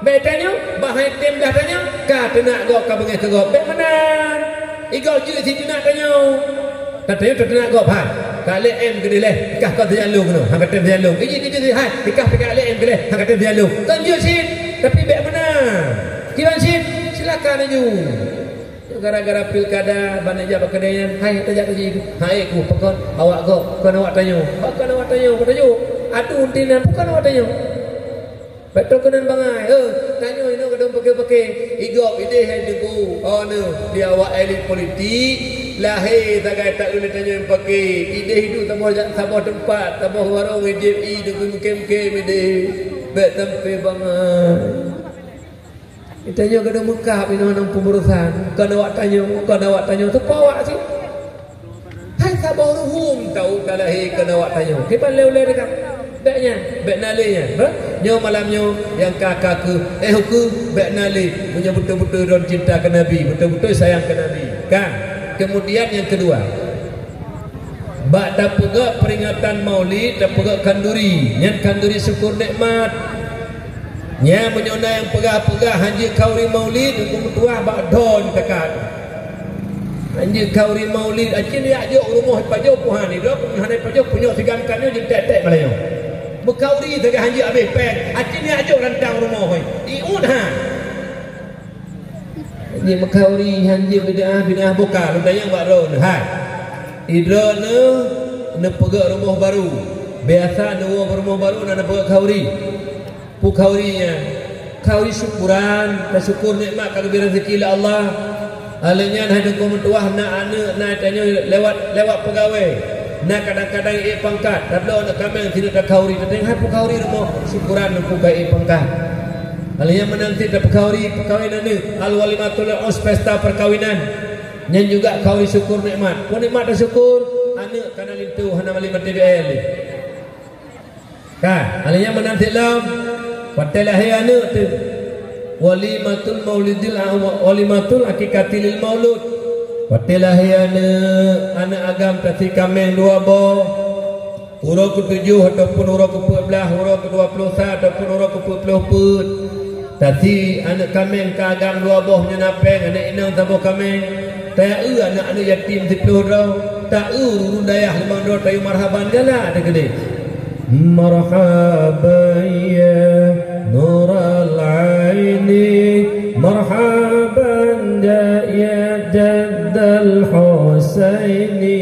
betanya bahai tim dah tanya ka tenak go ka bengah ke go bet mana igop je si tenak tanya Katanya terkena kau pai. Kali em ke dia leh, kah kau terjalung no. Hang kata terjalung. Ini hai, kah kali em ke leh, hang kata terjalung. Tunjuk sit, tapi baik benar. Kiban sit, silakan aju. Gara-gara pilkada banaja bakadaian, hai tajak taji. Hai ku pekon awak kau, bukan awak tanya. Bukan awak tanya, tajuk. Aduh untinan bukan awak tanya. Betul kenan bangai. Tanya ini kadang pakai igop ide hai deku. Oh no, dia awak elit politik. Lahir tak boleh tanya yang pakai ide hidup tambah tempat tambah warung EJI dengan kem-kem ide bet tempe banget ditanya kada Mekah pinang pengurusan kada awak tanya tu awak sih hai sabah ruhum tahu kalau kada awak tanya kipan leu-leu dekat bet nalinya nyo malamnya yang kakak ke hukum bet nali punya betul-betul don cinta ke Nabi betul-betul sayang ke Nabi kan. Kemudian yang kedua, bak tak pegak peringatan Maulid, tak pegak kanduri, nyat kanduri syukur nikmat. Nya menyona yang pegah-pegah hanji kauri Maulid untuk tua bak don tekat. Hanji kauri Maulid, acin dia ajak rumah pajau puhan ni, dak hanai pajau punya sigamkannya jadi tek-tek malayo. Bekauri tegak hanji habis pen, acin dia ajak rantang rumah hoi. Diud ha. Ni makauri hanji bid'ah buka lu dayang bak ron hai idra ne pegak rumah baru biasa ne rumah baru na pegak kauri pu kaurinya kauri syukuran dan syukur nikmat kalau rezeki la Allah alanya ada ko mentuah na anak na tanya lewat pegawai na kadang-kadang pangkat tapi nak kami tidak ada kauri tentang hai pu kauri rumah syukuran pu kai pangkat. Hal yang menanti perkawinan ni al-walimatul us pesta perkawinan dan juga kawi syukur nikmat. Pun nikmat dan syukur anak kana lintu hana walimat TBL. Kan, hal yang menanti lam patelah anak tu walimatul maulidil walimatul akikatil maulud. Patelah anak agam tati kameng dua bo. Urut ke-7 ataupun urut ke-14, urut ke-21 ataupun urut ke-24. Tadi anak kami kagam dua bohnya napeng anak inang tabuh kami tak anak yatim 10 dah tak urun dayah 5 dah tayu marhaban jala ada gede marhaban ya nural aini marhaban ya jaddal husaini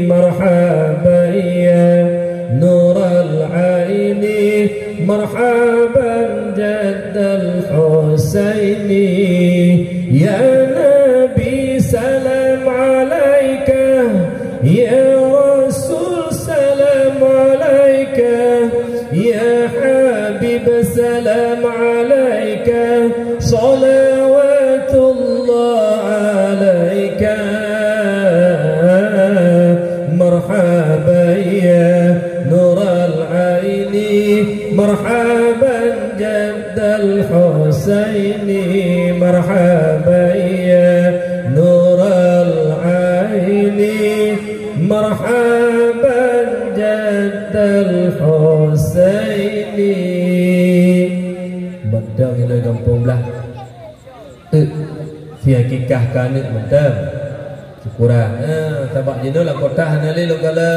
marhaban ya nural aini marhaban jaddal husaini ya nabi salam alaika ya rasul salam alaika ya habib salam alaika salawatullah alaika marhaban ya nural aini marhaban jaddal husaini marhaban ya nural aini marhaban jaddal husaini betul gila kampung belah si hakikah kanik betul syukuran tabak jenuh lah kota hanali lo kala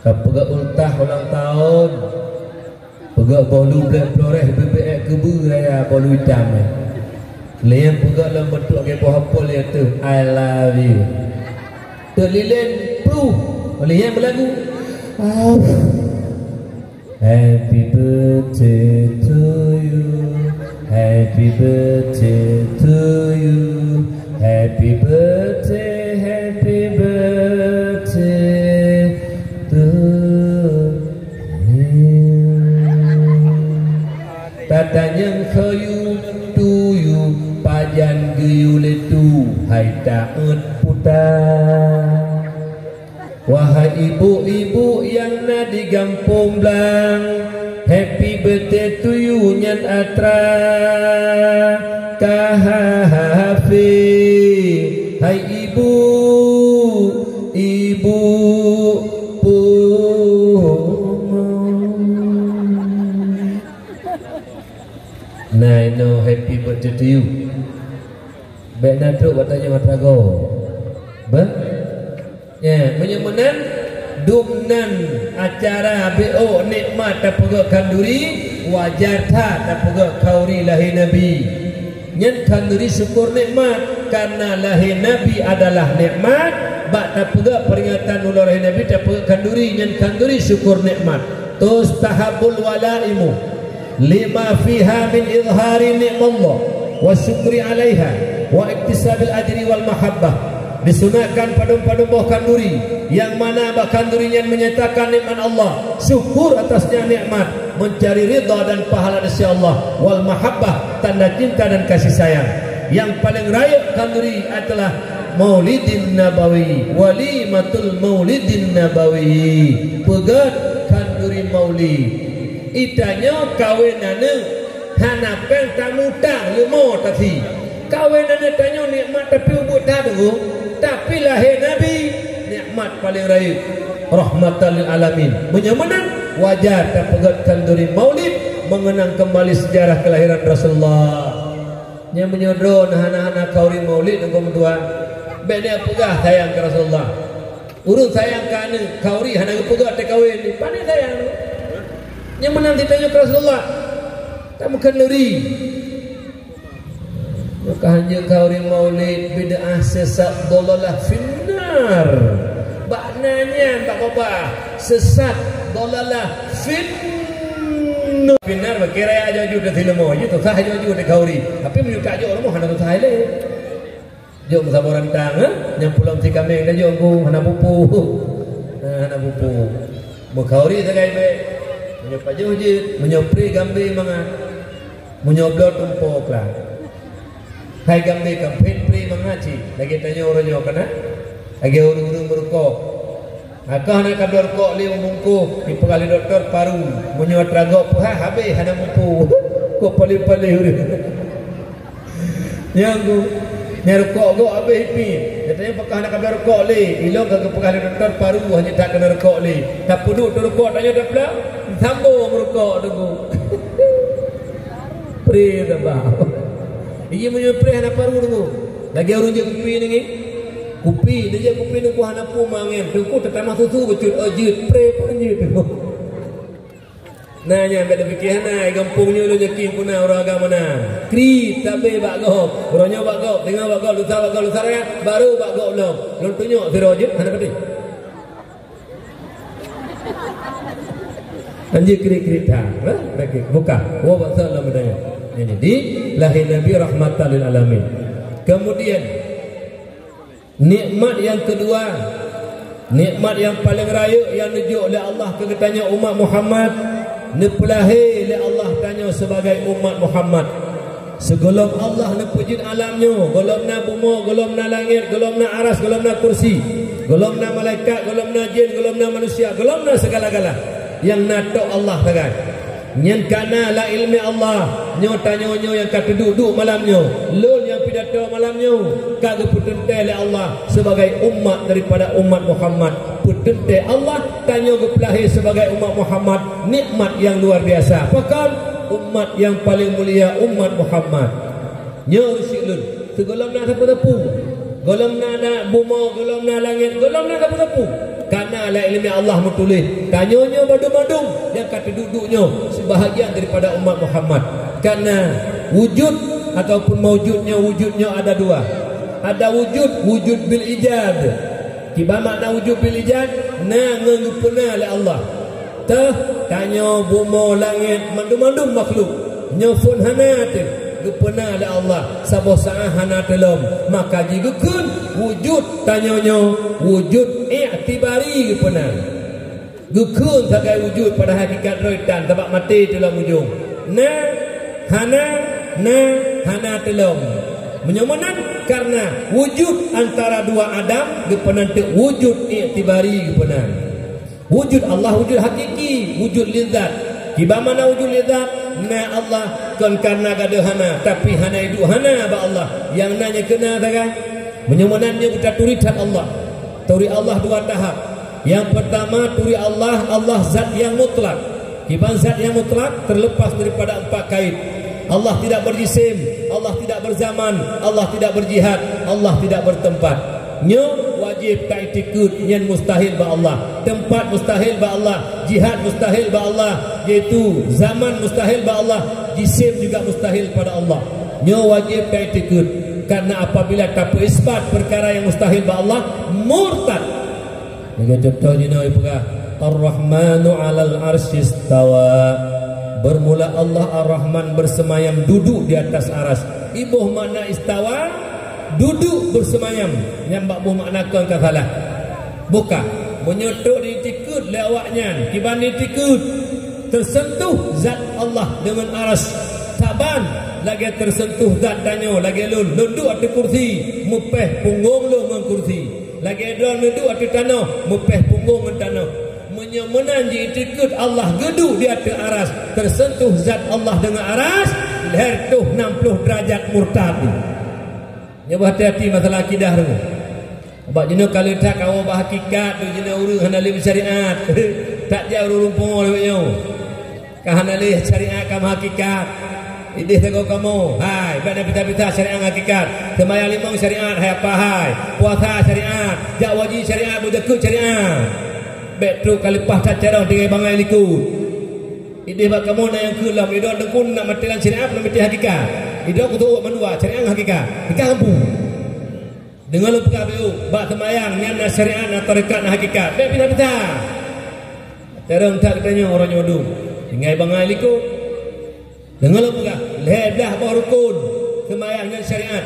pegak ultah ulang tahun pegak bolu flores BBX kebu raya bolu hitam lian pegak dalam bentuk ke buah apel tu I love you terlilin pru lian berlagu happy birthday to you happy birthday to you happy birthday tatanyang kayu tuyu pajan geyu letu hai taat puta wahai ibu-ibu yang na di Gampung Blang happy birthday to you nyan atra kahafi hai ibu no happy birthday to you. Baik nak teruk batanya matrago. Ba? Ya, menyemenan dumnan acara BO nikmat tapaga kanduri wajar tak tapaga kauri lahir Nabi. Nyen kanduri syukur nikmat karena lahir Nabi adalah nikmat. Bak tapaga peringatan ulah lahir Nabi tapaga kanduri nyen kanduri syukur nikmat. Tustahabul walaimu lima fiha min izhari ni'mallah wa syukri 'alaiha wa iktisabil ajri wal mahabbah. Disunatkan padum-padum buah kanduri yang mana buah kandurinya menyatakan nikmat Allah, syukur atasnya nikmat, mencari ridha dan pahala dari Allah, wal mahabbah, tanda cinta dan kasih sayang. Yang paling raya kanduri adalah Maulidin Nabawi, walimatul Maulidin Nabawi, pegat kanduri maulid. Itanya kawinane hanapen tamu tang lemo tadi. Kawinane tanya nikmat tapi ubud dah dulu. Tapi lahir Nabi nikmat paling raya, rahmatan lil alamin. Menyamanan wajar dan pegatkan dari maulid, mengenang kembali sejarah kelahiran Rasulullah. Yang menyodron anak-anak kauri maulid dengan tuan. Beda pegah sayang ke Rasulullah. Urun sayang kan kauri hana pegat kawin ni. Pandai sayang. Yang menang ditanya ke Rasulullah. Tak makan lari. Maka hanya kauri maulid bid'ah sesat dolalah finnar. Maknanya tak apa, sesat dolalah finnar. Finnar berkira aja juga dilemo je tu sah juga de kauri. Tapi menyuka je orang hana tu sah le. Jom sabaran tang yang pulang si kambing dah jom ku hana pupu. Hana pupu. Mo kauri sagai be. Menyopajuh je, menyopri kambing mangan. Menyoblot tumpok lah. Hai gambe kampin pri mengaji lagi tanya orang nyo kana lagi urung-urung merokok akah nak kabel rokok li mungku di pengali doktor paru menyo tragok puha habis hana mumpu ko pali-pali urang yang ku nyarokok go habis pi katanya pakah nak kabel rokok li ilok ke pengali doktor paru hanya tak kena rokok li tak puduk tu rokok tanya dah pula sambung merokok tu pri dah bah. Ia menyepre hana paru dulu. Lagi orang je kupi ni. Kupi dia je kupi ni ku hana pu mangen. Ku tetamah susu becut ajut pre pun je tu. Nah nya beda fikir hana gampungnya lu nyakin puna orang agama mana. Kri tabe bak go. Orangnya bak go, tengah bak go, lusa ya. Baru bak go belum. Lu tunjuk siro je hana pati. Anjir kri-kri dah. Lagi buka. Wa ba sallam tanya. Jadi lahir Nabi rahmatan lil alamin. Kemudian nikmat yang kedua, nikmat yang paling raya yang dijuk oleh Allah ke tanya umat Muhammad, nepelahir oleh Allah tanya sebagai umat Muhammad. Segolong Allah nepujud alamnya, golomna bumi, golomna langit, golomna aras, golomna kursi, golomna malaikat, golomna jin, golomna manusia, golomna segala-gala yang natok Allah kan. Nyen kana la ilmi Allah nyo tanyo yang kata duduk malamnya lul yang pidato malamnya kagak putente le Allah sebagai umat daripada umat Muhammad putente Allah tanyo gepelahi sebagai umat Muhammad nikmat yang luar biasa pakan umat yang paling mulia umat Muhammad nyo silun segolomna tepu golomna na bumo golomna langit golomna tepu karena la ilmi Allah metulis tanyonya badung-badung yang kata duduknya sebahagian daripada umat Muhammad karena wujud ataupun wujudnya ada dua ada wujud bil ijad tiba makna wujud bil ijad na ngupuna oleh Allah tanyo bumo langit mandung-mandung makhluk nyofun hanat gupena oleh Allah sabo saah hana telom maka jigukun wujud tanyonyo wujud i'tibari gupena gukun sebagai wujud pada hakikat roitan sebab mati dalam ujung hana telom menyomanan karena wujud antara dua adam gupena wujud i'tibari gupena wujud Allah wujud hakiki wujud lidzat tiba mana wujud lidzat na Allah kan karena gada hana tapi hana itu hana ba Allah yang nanya kena kan menyemanannya kita turitan Allah turi Allah dua tahap yang pertama turi Allah zat yang mutlak kiban zat yang mutlak terlepas daripada empat kait Allah tidak berjisim Allah tidak berzaman Allah tidak berjihad Allah tidak bertempat nyo wajib tak itikut yang mustahil ba Allah, tempat mustahil ba Allah, jihad mustahil ba Allah, iaitu zaman mustahil ba Allah, jisim juga mustahil pada Allah. Nyo wajib tak itikut, karena apabila tak isbat perkara yang mustahil ba Allah, murtad. Dengan contohnya no ibuka Ar-Rahmanu 'alal 'arsy istawa. Bermula Allah Ar-Rahman bersemayam duduk di atas aras. Ibuh makna istawa, duduk bersemayam. Yang mbak bu makna kau salah. Buka menyotok ditikut lewatnya, kiban ditikut tersentuh zat Allah dengan aras. Saban lagi tersentuh zat danyo, lagi lunduk atas kursi, mupeh punggung lu dengan kursi. Lagi duduk atas tanah, mupeh punggung dengan tanah. Menyemenan diikut Allah geduk di atas aras, tersentuh zat Allah dengan aras, leher tuh 60 derajat murtad. Nyoba hati-hati masalah akidah tu. Sebab jenuh kalau tak kau berhakikat tu jenuh urus hanali syariat. Tak jauh rumpung lewatnya. Kah hanali syariat kamu hakikat. Idih tengok kamu. Hai, benda pita-pita syariat hakikat. Sembahyang limang syariat hai apa hai. Puasa syariat, jak wajib syariat, berjakut syariat. Betul kali pah tak cara dengan bangai liku. Idih bak kamu nak yang kelam, idih dengkun nak matilan syariat, nak mati hakikat. Idih aku tu menua syariat hakikat. Hakikat kampung. Dengan lu pegah biu, bak sembahyang yang syariat nak tarekat nak hakikat. Bek pita-pita. Cara tak katanya orang nyodu. Ingai bangai liku. Dengan lu pegah, ledah bawah rukun sembahyang yang syariat.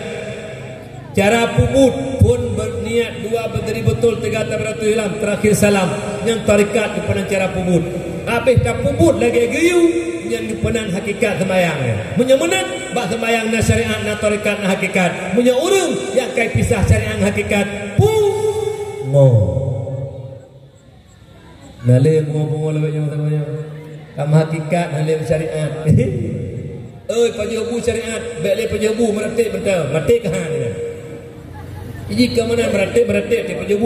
Cara pumut pun berniat dua berdiri betul, tiga tabaratul hilam, terakhir salam. Yang tarikat di penan cara pumut. Habis tak pumut lagi gayu yang di penan hakikat sembahyang. Punya menat bak sembahyang na syariat na tarikat na hakikat. Punya orang yang kai pisah syariat na hakikat. Mo. Nale bungo-bungo lebihnya matanya. Kam hakikat nale syariat. Pajobu syariat, bek pajobu meratik betul. Mati kahan ni. Jika mana beratik ti pejabu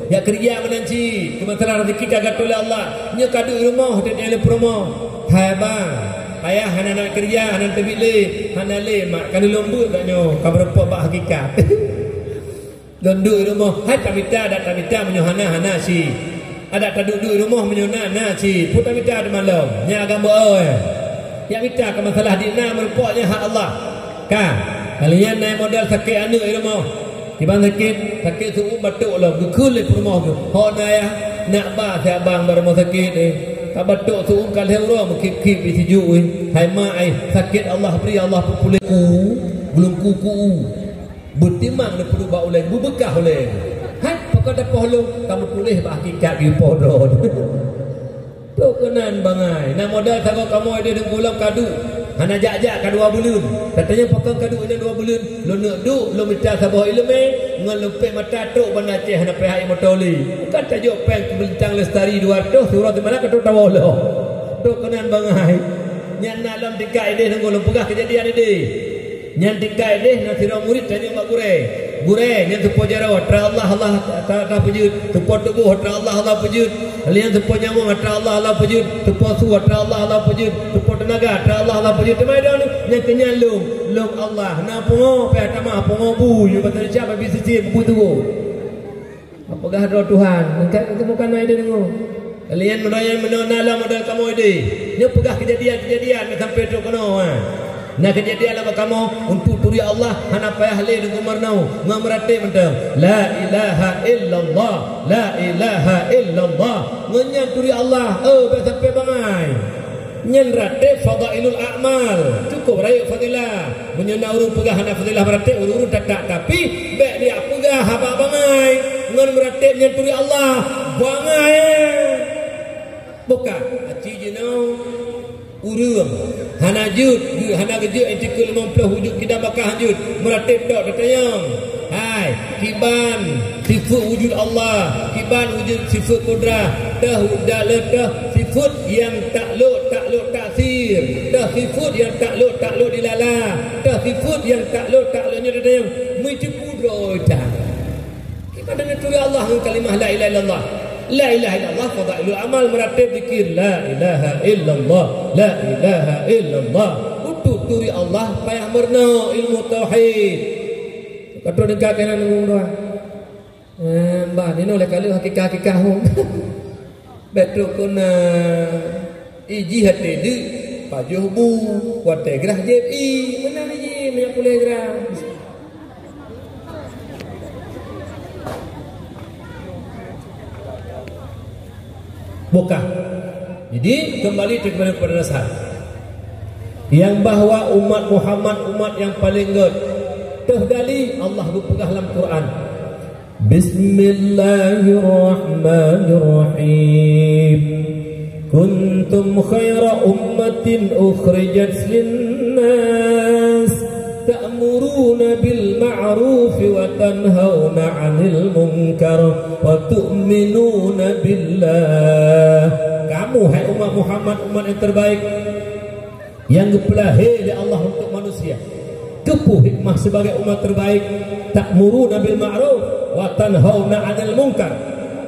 ya kerja menanci kementerian rezeki kagak oleh Allah nya kadu rumah dan ele promo hai bang ayah hana nak kerja hana tebile hana le mak kadu lembut taknyo kaberapa bak hakikat duduk rumah hai tamita ada tamita menyohana hana si ada duduk rumah menyona si puta mita ada malam nya agama oi ya mita ke masalah dina merupanya hak Allah kan kalian naik modal sakit anak rumah. Tiba sakit tu batuk lah gekul le rumah tu. Ho ya nak ba saya bang bar rumah sakit ni. Tak batuk tu kal hero mukip-kip dituju hai mai sakit Allah beri Allah pulih belum kuku. Bertimang le perlu ba oleh bekah oleh. Hai pokok depoh lu kamu pulih ba hakikat di podon. Tu kenan bangai. Nak modal takut kamu ada dengan ulam kadu. Hana jak-jak kadua bulan. Katanya pokok kadu ini 2 bulan. Lu nak duk, lu minta sabah ilmu, ngelupe mata tok bana ceh hana pihak motoli. Kata jo peng bintang lestari 200 surat mana kata tawala. Tu kenan bangai. Nyan dalam tiga ide nunggu lu pegah kejadian ide. Nyan tiga ide nak sira murid tanya mak gure nyan tupo jaro tra Allah ta pujud tupo tubuh tra Allah pujud lian tupo nyamung tra Allah pujud tupo su tra Allah pujud tupo tenaga tra Allah pujud temai dah nyan kenyan lum Allah na pungo pe tamah pungo bu yu betul siapa bisa si bu tu apakah doa Tuhan engkau bukan ai dia dengo lian menona modal kamu ide nyo pegah kejadian sampai tu kono nah kejadian apa kamu untuk turi Allah hana payah le dengan marnau ngamrate mentang la ilaha illallah la ilaha illallah ngenyan turi Allah sampai bangai nyen rate fadailul a'mal cukup raya fadilah menyena urung pegah hana fadilah berate urung tak tapi bek dia pegah haba bangai ngen merate nyen turi Allah bangai bukan aci jenau urung hana jud hana gejut etikul 50 wujud kita bakal hajud meratib dok datayang hai kiban sifat wujud Allah kiban wujud sifat kudrah dah sifat yang takluk taksir dah sifat yang takluk dilala dah sifat yang takluknya datayang mitipu doa kiban dengan turi Allah kalimah la ilaha illallah la ilaha illallah fadailul amal meratib zikir la ilaha illallah la ilaha illallah untuk turi Allah payah merna ilmu tauhid kata dekat kanan ngomong doa nambah ni oleh kalau hakikah hong betul kuna iji hati di pajuh bu wate gerah JPI mana ni banyak boleh gerah bukan. Jadi kembali kepada dasar yang bahwa umat Muhammad umat yang paling good terdali Allah berpegang dalam Quran Bismillahirrahmanirrahim kuntum khaira ummatin ukhrijat linnas ta'muruna bil ma'ruf wa tanhauna 'anil munkar wa tu'minuna billah. Kamu hai umat Muhammad umat yang terbaik yang dipilih oleh Allah untuk manusia. Kepuh hikmah sebagai umat terbaik ta'muruna bil ma'ruf wa tanhauna 'anil munkar.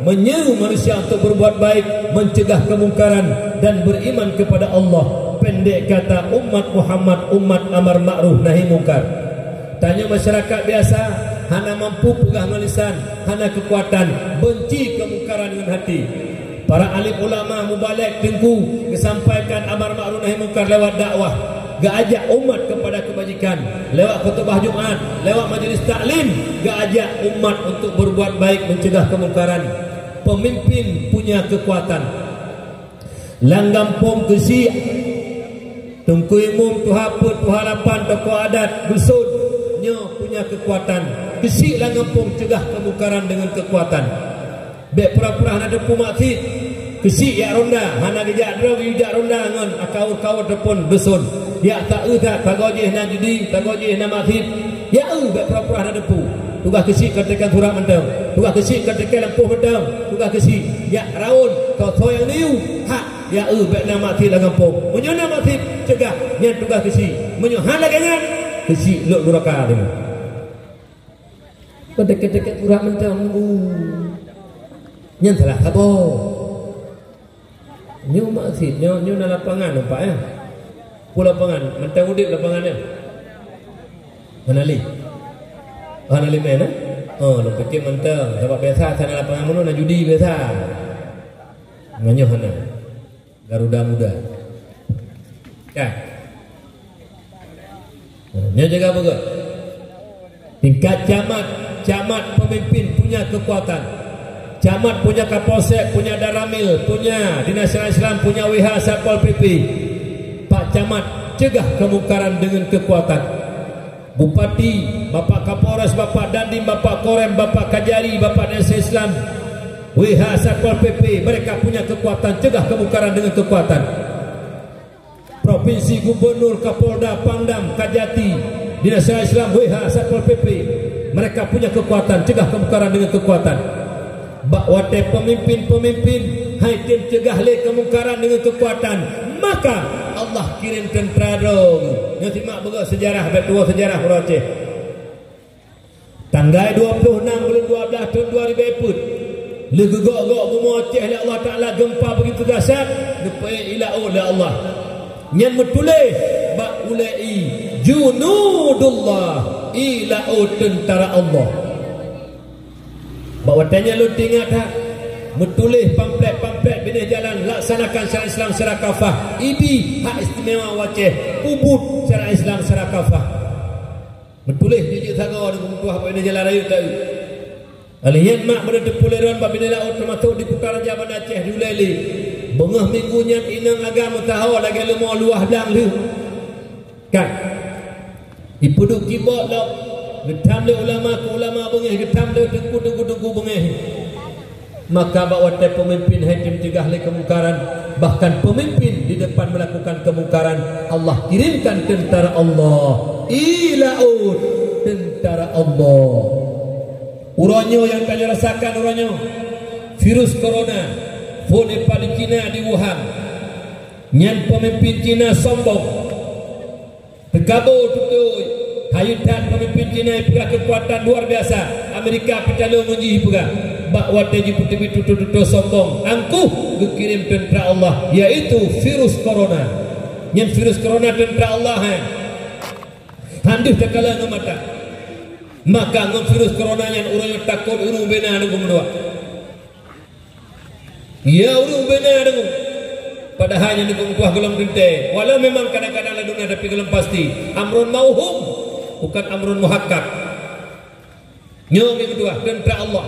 Menyeru manusia untuk berbuat baik, mencegah kemungkaran dan beriman kepada Allah. Pendek kata umat Muhammad umat amar ma'ruf nahi mungkar. Tanya masyarakat biasa hana mampu pegang lisan, hana kekuatan benci kemungkaran dengan hati. Para alim ulama mubaligh tengku kesampaikan amar ma'ruf nahi mungkar lewat dakwah, gajak umat kepada kebajikan lewat khutbah Jumat, lewat majlis taklim, gajak umat untuk berbuat baik mencegah kemungkaran. Pemimpin punya kekuatan. Langgam pom kesi Tungku imum, tuhaput, tuhalapan, tokoh adat, dusun nyo punya kekuatan. Kesik lah ngepung cegah kemungkaran dengan kekuatan. Bek pura-pura ada pumaksi. Kesik ya ronda, hana gejak dro, gejak ronda ngon akau-kau depun dusun. Ya tak tak gojeh na judi, tak gojeh na maksib. Ya bek pura-pura ada depu. Tugas kesik katakan surat mentang. Tugas kesik katakan lampuh mentang. Tugas kesik ya raun, kau yang liu. Hak ya bek na maksib lah ngepung. Menyo na maksib cegah yang tugas kesik. Menyo hal lagi kan kesik luk duraka dia. Katakan surat mentang. Yang salah kabo. Nyo maksud nyo na lapangan nampak ya. Pula lapangan, mentang udip lapangannya. Manali. Manali mana? Oh, lu fikir mentang sebab biasa sana lapangan mana nak judi biasa. Nganyo hana. Garuda muda. Ya. Nyo jaga bagus. Tingkat camat pemimpin punya kekuatan. Camat punya kapolsek, punya daramil, punya dinas Islam, punya WH Satpol PP. Pak Camat cegah kemungkaran dengan kekuatan. Bupati, Bapak Kapolres, Bapak Dandim, Bapak Korem, Bapak Kajari, Bapak dinas Islam, WH Satpol PP, mereka punya kekuatan cegah kemungkaran dengan kekuatan. Provinsi, Gubernur, Kapolda, Pangdam, Kajati, dinas Islam, WH Satpol PP, mereka punya kekuatan cegah kemungkaran dengan kekuatan. Bakwate pemimpin-pemimpin hai tim cegah le kemungkaran dengan kekuatan, maka Allah kirim tentera dong. Nyo simak betul sejarah betul sejarah Aceh. Tanggal 26 bulan 12 tahun 2000 le gegok-gok bumi Aceh oleh Allah Taala gempa begitu dahsyat depai ila oleh Allah. Nyen metulis ba ulai junudullah ila tentara Allah. Bahawa tanya lu ingat tak? Metulis pamflet bina jalan laksanakan syariat Islam secara kafah. IBI hak istimewa Aceh, ubud syariat Islam secara kafah. Metulis di saga dengan tuah bina jalan raya tak. Alian mak berada puleran bina laut termasuk di putaran Jaban Aceh di Uleli. Bengah minggunya inang agama tahu lagi lu mau luah dang lu. Kan? Ipuduk kibot lah. Getam le ulama ke ulama bengeh, getam le tengku bengeh. Maka bawa pemimpin hakim cegah le kemungkaran, bahkan pemimpin di depan melakukan kemungkaran, Allah kirimkan tentara Allah. Ilaud tentara Allah. Uranyo yang kalian rasakan uranyo. Virus corona, fone paling Cina di Wuhan. Nyan pemimpin Cina sombong. Tegabur tutup. Hayutan pemimpin Cina punya kekuatan luar biasa. Amerika percaya menguji pula. Bak wataji putih tutu sombong. Angkuh dikirim tentera Allah, yaitu virus corona. Yang virus corona tentera Allah. Handuh terkala mata. Maka ngam virus corona yang urang takut urung bena dengan dua. Ya urung bena dengan. Padahal yang dengan tuah gelam dente. Walau memang kadang-kadang ladun ada tapi gelam pasti. Amrun mauhum bukan amrun muhakkak. Nyong yang kedua tentera Allah.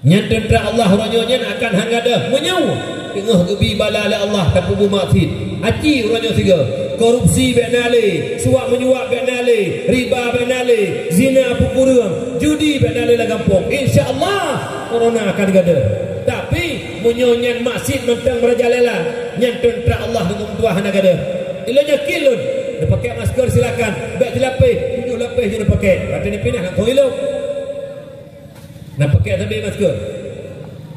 Nyan tentera Allah ranyonya akan hangada menyau. Tengah gebi balala Allah tapi bu maksud. Aci ranyo tiga. Korupsi benale, suap menyuap benale, riba benale, zina pukurang, judi benale lah gampang. Insya-Allah corona akan gada. Tapi menyonyan masjid mentang merajalela, nyan tentera Allah dengan tuah nak gada. Ilanya kilun, dah pakai masker silakan. Baik dilapis, tujuh lapis je dah pakai. Kata ni pindah nak toilet. Nak pakai tadi masker.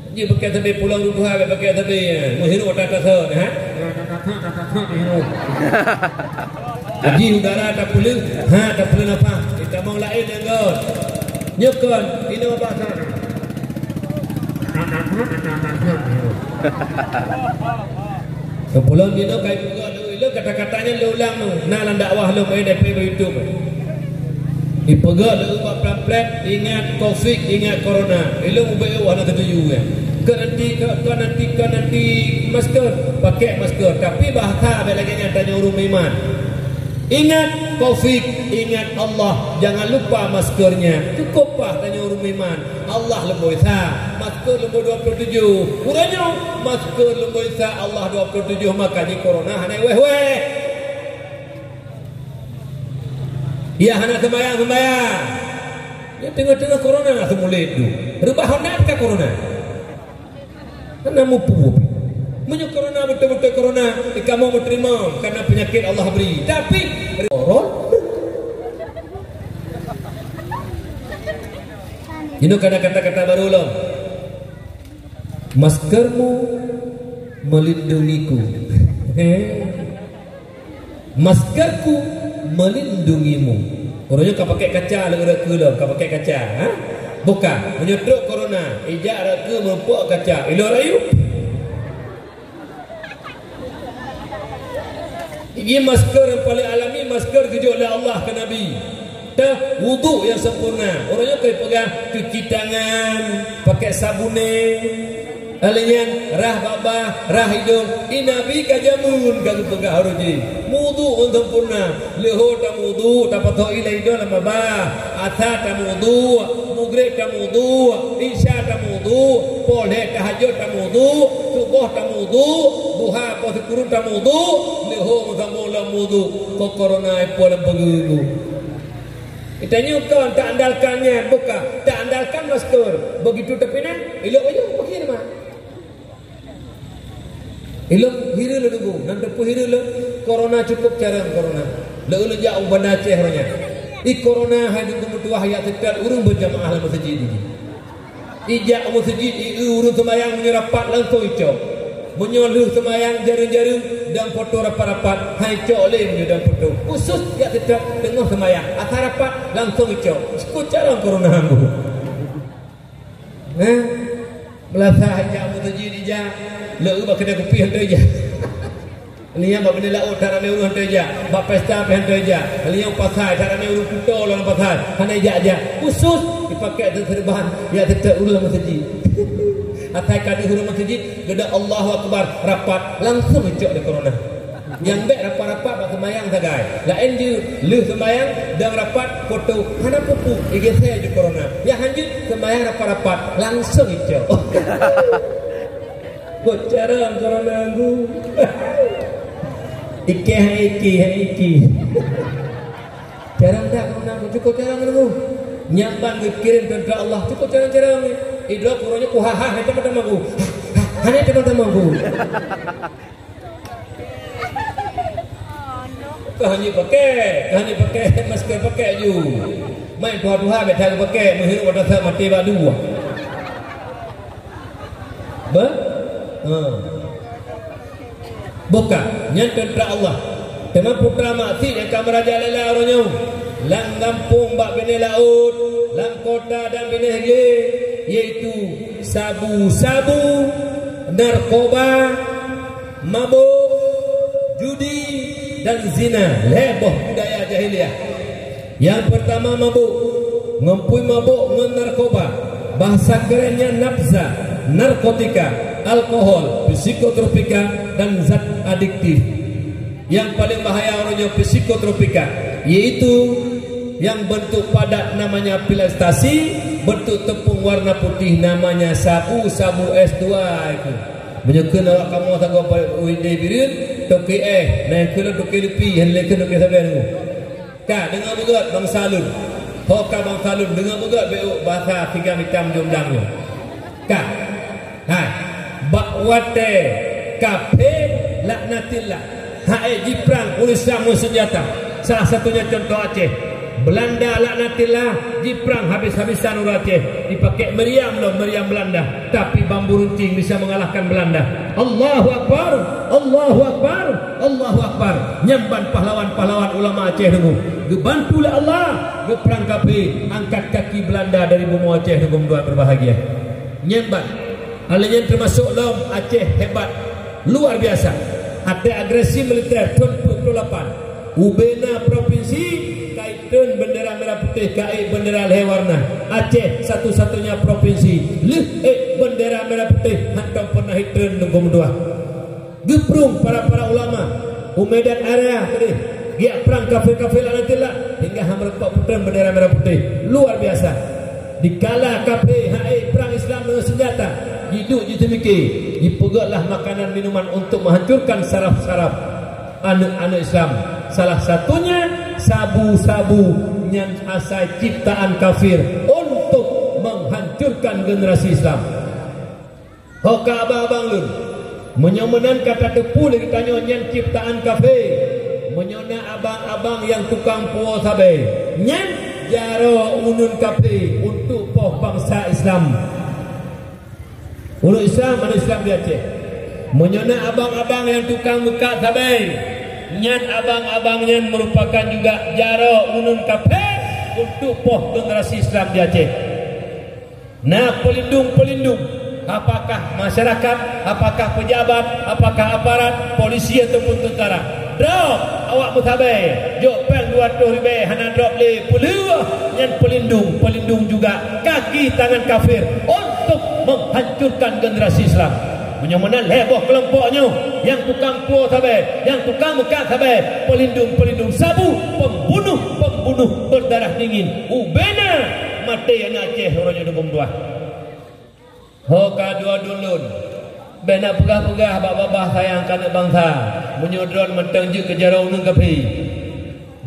Dia pakai tadi pulang rumah, pakai tadi menghirup atas ha? Jadi udara tak perlu, tak perlu apa? Kita mau lain yang god. Nyekon, ini apa sana? Kepulang dia kai juga lu kata-katanya lu ulang tu. Nalan dakwah lu main dari YouTube. Ipegak lu buat plat ingat Covid, ingat corona. Lu ubah nak ketuju ya. Nanti masker, pakai masker. Tapi bahasa lagi tanya urung iman. Ingat Covid, ingat Allah. Jangan lupa maskernya. Cukup lah tanya urung iman. Allah lembut sah. Masker lembut 27. Kurangnya masker lembut sah Allah 27. Makanya corona hanai weh. Ya hana sembayang. Ya tengah-tengah corona lah semula itu. Rubah honat ke corona? Karena mupu menyuk corona betul-betul corona kamu mau terima karena penyakit Allah beri. Tapi ini kata-kata baru loh. Maskermu melindungiku. Maskerku melindungimu. Orangnya kau pakai kaca lagi kau pakai kaca, ha? Bukan menyedok corona. Ijak raka merupak kaca. Ilo rayu. Ini masker yang paling alami, masker kejut oleh Allah ke Nabi. Dah wudu yang sempurna. Orangnya kau pegang cuci tangan, pakai sabune. Alian rah babah, rah hidung. Ini Nabi kajamun kau pegang haruji. Wudu yang sempurna. Leho tak wudu, tak patut ilai hidung lama bah. Asa tak wudu. Maghrib tak wudu, isya tak wudu, poleh tahajud tak wudu, subuh tak wudu, duha apa sekurun tak wudu, leho samula wudu. Kok corona ipo lam begitu. Kita nyukan tak andalkannya buka, tak andalkan masker. Begitu tepinan, elok aja pakai mah. Elok hiru le dulu, nanti pu hiru le corona cukup jarang corona. Le jauh benda cehranya. I corona hai dengan tuah hayat tetap urung berjamaah dalam masjid ini. Ijak masjid i urung sembahyang menyerapat langsung icok. Menyoluh sembahyang jaring-jaring dan foto rapat-rapat hai cok le menyedang foto. Khusus ya tetap tengah sembahyang. Asal rapat langsung icok. Sekut cara corona hanggu. Melasa ijak masjid ijak. Le ubah kena kopi hantar ijak. Lihat bapa ni laut cara ni urang teja, bapa pesta pen teja. Lihat pasai cara ni urang puto lawan pasai. Hanya jaja khusus dipakai terserban ya tetap urang masjid. Atai kadi urang masjid geda Allahu Akbar rapat langsung icok di corona. Yang baik rapat-rapat bak sembahyang sagai. Lain je leh sembahyang dan rapat foto hana pupu ige saya di corona. Ya hanjut sembahyang rapat-rapat langsung icok. Bocaran corona anggu. Iki. Jarang tak kau cukup jarang kamu. Nyamban kirim tentera Allah cukup jarang. Idro kurangnya ku haha itu teman aku. Hanya teman-temanku. Hanya pakai masker pakai ju. Main tuha-tuha betul pakai menghirup udara mati badu. Bukan yang tentera Allah. Teman putra maksud yang akan merajalela orangnya. Lang kampung bak bini laut, lang kota dan bini hilir, yaitu sabu-sabu, narkoba, mabuk, judi dan zina. Leboh budaya jahiliah. Yang pertama mabuk. ngempui mabuk ngan narkoba, bahasa kerennya nafza, narkotika, alkohol, psikotropika dan zat adiktif. Yang paling bahaya orangnya psikotropika, yaitu yang bentuk padat namanya pil ekstasi, bentuk tepung warna putih namanya sabu S2 itu. Menyekan awak kamu tak apa uide birin, toke naik kena toke lepi, hendak kena toke sabar tu. Kak dengar begat bang Salun, hoka bang Salun dengar begat beuk bahasa tiga macam jomdang tu. Kak, hai, bakwate kafe laknatillah, hai jiprang urusan senjata. Salah satunya contoh Aceh. Belanda laknatillah, jiprang habis-habisan orang Aceh. Dipakai meriam loh, meriam Belanda, tapi bambu runcing bisa mengalahkan Belanda. Allahu Akbar, Allahu Akbar, Allahu Akbar. Nyamban pahlawan-pahlawan ulama Aceh dulu. Gebantulah Allah, geprang kape, angkat kaki Belanda dari bumi Aceh dulu dua berbahagia. Nyamban, alanya termasuk lom Aceh hebat, luar biasa. Ada agresi militer tahun 28. Ubena provinsi kaitun bendera merah putih, kai bendera leh warna. Aceh satu-satunya provinsi bendera merah putih hantam pernah hitun nunggu dua. Geprung para ulama Umedan area tadi dia perang kafir-kafir lanatilah hingga hamrempak putran bendera merah putih, luar biasa. Dikala kafir perang Islam dengan senjata, hidup je temiki, dipegaklah makanan minuman untuk menghancurkan saraf-saraf anak-anak Islam. Salah satunya sabu-sabu yang asal ciptaan kafir untuk menghancurkan generasi Islam. Hoka abang-abang lun menyomenan kata tepu lagi tanya yang ciptaan kafir, menyona abang-abang yang tukang puo sabe nyan jaro unun kafir untuk poh bangsa Islam. Untuk Islam, mana Islam di Aceh. Menyona abang-abang yang tukang buka sabai, nyat abang-abangnya merupakan juga jaro unun kafir untuk poh generasi Islam di Aceh. Nah, pelindung-pelindung, apakah masyarakat, apakah pejabat, apakah aparat, polisi ataupun tentara, drop awak mutabai, jok pen 200 ribu hana drop le puluh yang pelindung juga kaki tangan kafir untuk menghancurkan generasi Islam. Menyomenan heboh kelompoknya yang tukang puo sabe, yang tukang mekat sabe, pelindung sabu, pembunuh berdarah dingin. Ubena mati anak Aceh orangnya dukung dua. Hoka dua dulun. Bena pegah-pegah babah sayang kana bangsa, menyodron mentang je ke jarau unun kapi.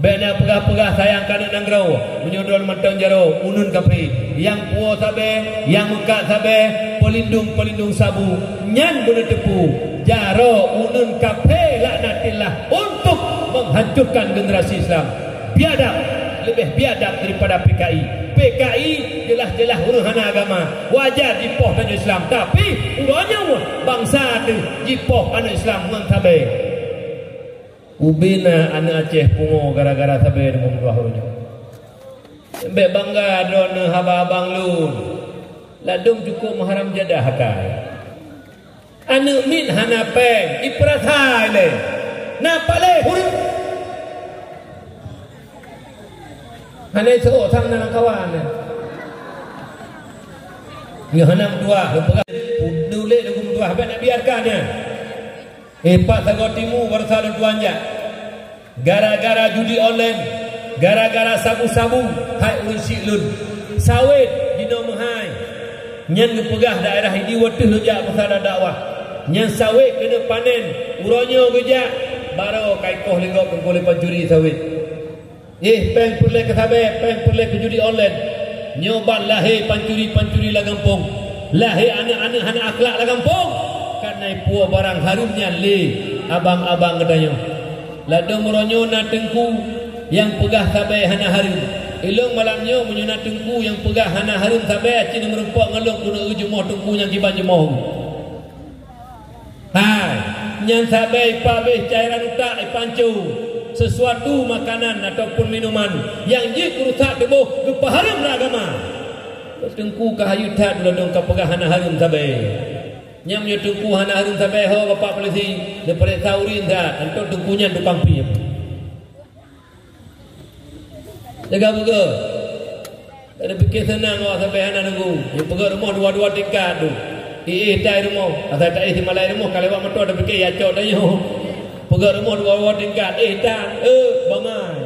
Bena pegah-pegah sayang kana nangrau, menyodron mentang jarau unun kapi. Yang puo sabe, yang mekat sabe, pelindung sabu nyan bener tepu jaro unun kafe laknatillah untuk menghancurkan generasi Islam. Biadab, lebih biadab daripada PKI jelas-jelas uruhana agama, wajar jipoh tanya Islam, tapi uranya bangsa tu jipoh anak Islam mengtabe. Ubina anak Aceh pungo gara-gara tabe dengan dua hurufnya. Sampai bangga drone haba-abang lun. Ladung cukup mengharam jadah hakai. Anu min hana peng iprathai le. Napa le huruf. Hana itu tang nang kawan. Ni hana dua, lepas dule dugum dua ben biarkannya. Pak tagotimu bersala duanya. Gara-gara judi online, gara-gara sabu-sabu, hai urisi lun. Sawit di nomor hai. Nyan ngepegah daerah ini watih lejak pasal dakwah. Nyan sawit kena panen, uronyo gejak baru kaikoh legok boleh pencuri sawit. Peng perle ke sabe, peng perle ke judi online. Nyoban lahir pancuri-pancuri la kampung. Lahir anak-anak hana akhlak la kampung. Karena puo barang harumnya le abang-abang katanya. Ladang uronyo na tengku yang pegah sabe hana harum. Ilong malamnya menyuna tengku yang pegah hana harum sabai cina merempak ngelong kuna ujumoh tengku yang kiban jemoh. Hai, yang sabai pabeh cairan utak pancu sesuatu makanan ataupun minuman yang je kurusak debuh kepaharam agama. Tengku kahayu tak dulu ka pegah hana harum sabai. Nyamnya tengku hana harum sabai ho bapak polisi daripada taurin dah untuk tengkunya tukang pi. Jaga buka. Tak ada fikir senang awak sampai anak nunggu. Dia pergi rumah dua-dua tingkat tu. Tai rumah. Asal tak isi malai rumah. Kalau awak mentua ada fikir, ya cok dah yo. Pergi rumah dua-dua tingkat. Tak. Bangai.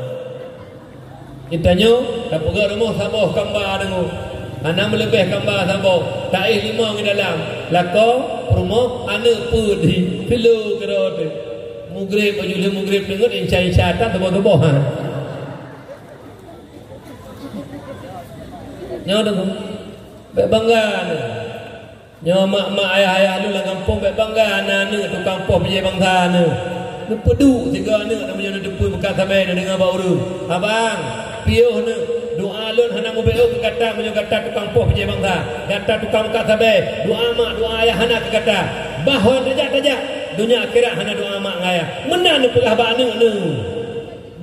Kita nyo, tak pergi rumah sabah gambar nunggu. Anak melebih gambar sabah. Tak isi lima di dalam. Lako, rumah, anak putih. Pilu kerot. Mugrib, baju mugrib dengar insya-insya tak tebah-tebah. Nyo dah tu. Baik bangga ni. Nyo mak-mak ayah-ayah lu lah kampung baik bangga anak-anak tu kampung punya bangsa ni. Ni pedu tiga anak namanya ni depui bekas sampai ni dengar bauru. Abang, piuh ni doa lun hana mo beo ke kata menyo kata tu kampung punya bangsa. Kata tu kampung bekas sampai doa mak doa ayah hana ke kata. Bahawa tajak-tajak dunia akhirat hana doa mak ngaya. Menan ni pegah ba anak ni.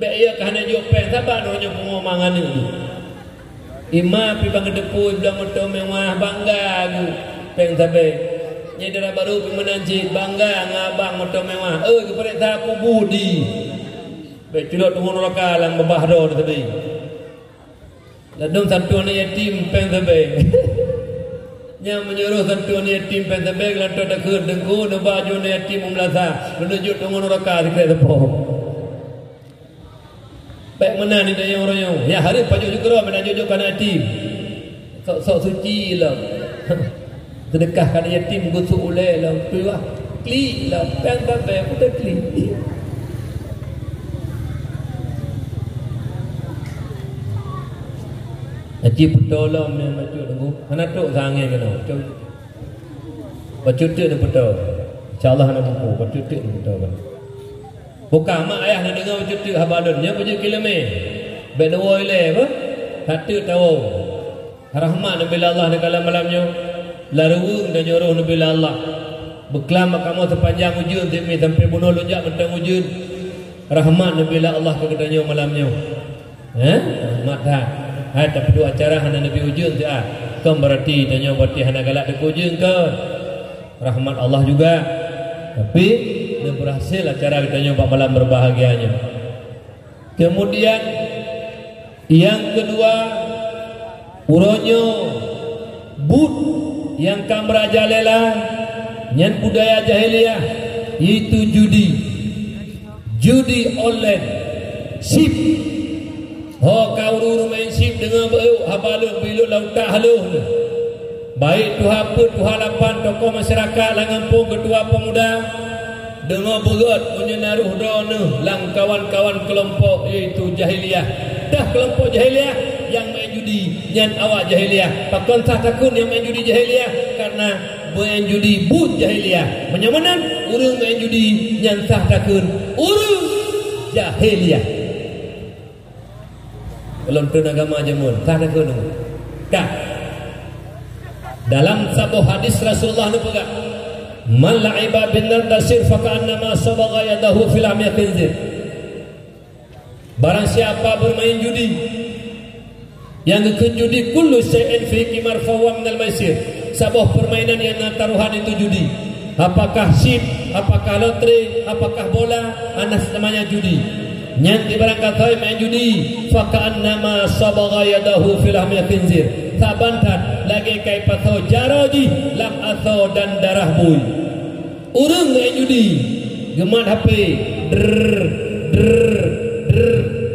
Baik ya ke hana jo pen sabar donyo pengomong anak ni. Imam pi bang depui bilang motor mewah bangga aku peng sabe nya dara baru pi menanji bangga ngabang motor mewah kepada tak aku budi baik cilok tunggu neraka lang babahdo tadi ladong santuan yatim peng sabe nya menyuruh santuan yatim peng sabe lanto dak dengku no baju yatim umlasa menuju tunggu neraka sekret tepo. Baik mana ni dah yang orang ya hari paju juga mana jojo kana yatim. Sok suci lah. Sedekah kana yatim gusuk ulai lah tu lah. Kli lah pang babe kita kli. Haji putolom ni maju tunggu. Anak tok sangai kena. Baca tu ni putol. Insya-Allah anak buku baca tu ni putol. Bukan mak ayah nak dengar macam tu habalunnya punya kilometer. Benawa ile apa? Satu tahu. Rahmat Nabi Allah di kalam malamnya. Larung dan nyuruh Nabi Allah. Berkelam kamu sepanjang ujung sampai bunuh lunjak mentang ujung. Rahmat Nabi Allah ke katanya malamnya. Rahmat dah. Hai tak perlu acara hana Nabi ujung tu ah. Kau berarti tanya berarti hana galak dekat ujung ke? Rahmat Allah juga. Tapi dia berhasil acara kita nyoba malam berbahagianya. Kemudian yang kedua uronyo bud yang kamraja lela nyan budaya jahiliyah itu judi online sip kau main sip dengan habalun bilut lauta haluh baik tuha lapan tokoh masyarakat langampung ketua pemuda dengan berat punya naruh dona lang kawan-kawan kelompok iaitu jahiliyah. Dah kelompok jahiliyah yang main judi nyan awak jahiliyah. Pakon sah takun yang main judi jahiliyah karena main judi bud jahiliyah. Menyamanan urang main judi nyan sah takun urang jahiliyah. Kalau tun agama jamun sah takun. Kah. Dalam sebuah hadis Rasulullah ni pegang man la'iba bin nardasir faka'annama sabagha yadahu fil amya khinzir. Barang siapa bermain judi yang judi kullu syai'in fi qimar fahuwa minal maisir. Sebuah permainan yang taruhan itu judi. Apakah sip, apakah lotre, apakah bola, anas namanya judi. Nyanti barang kata main judi faka'annama sabagha yadahu fil amya khinzir. Sabantan lagi kai paso jaroji lam aso dan darah bui. Urang main judi gemat HP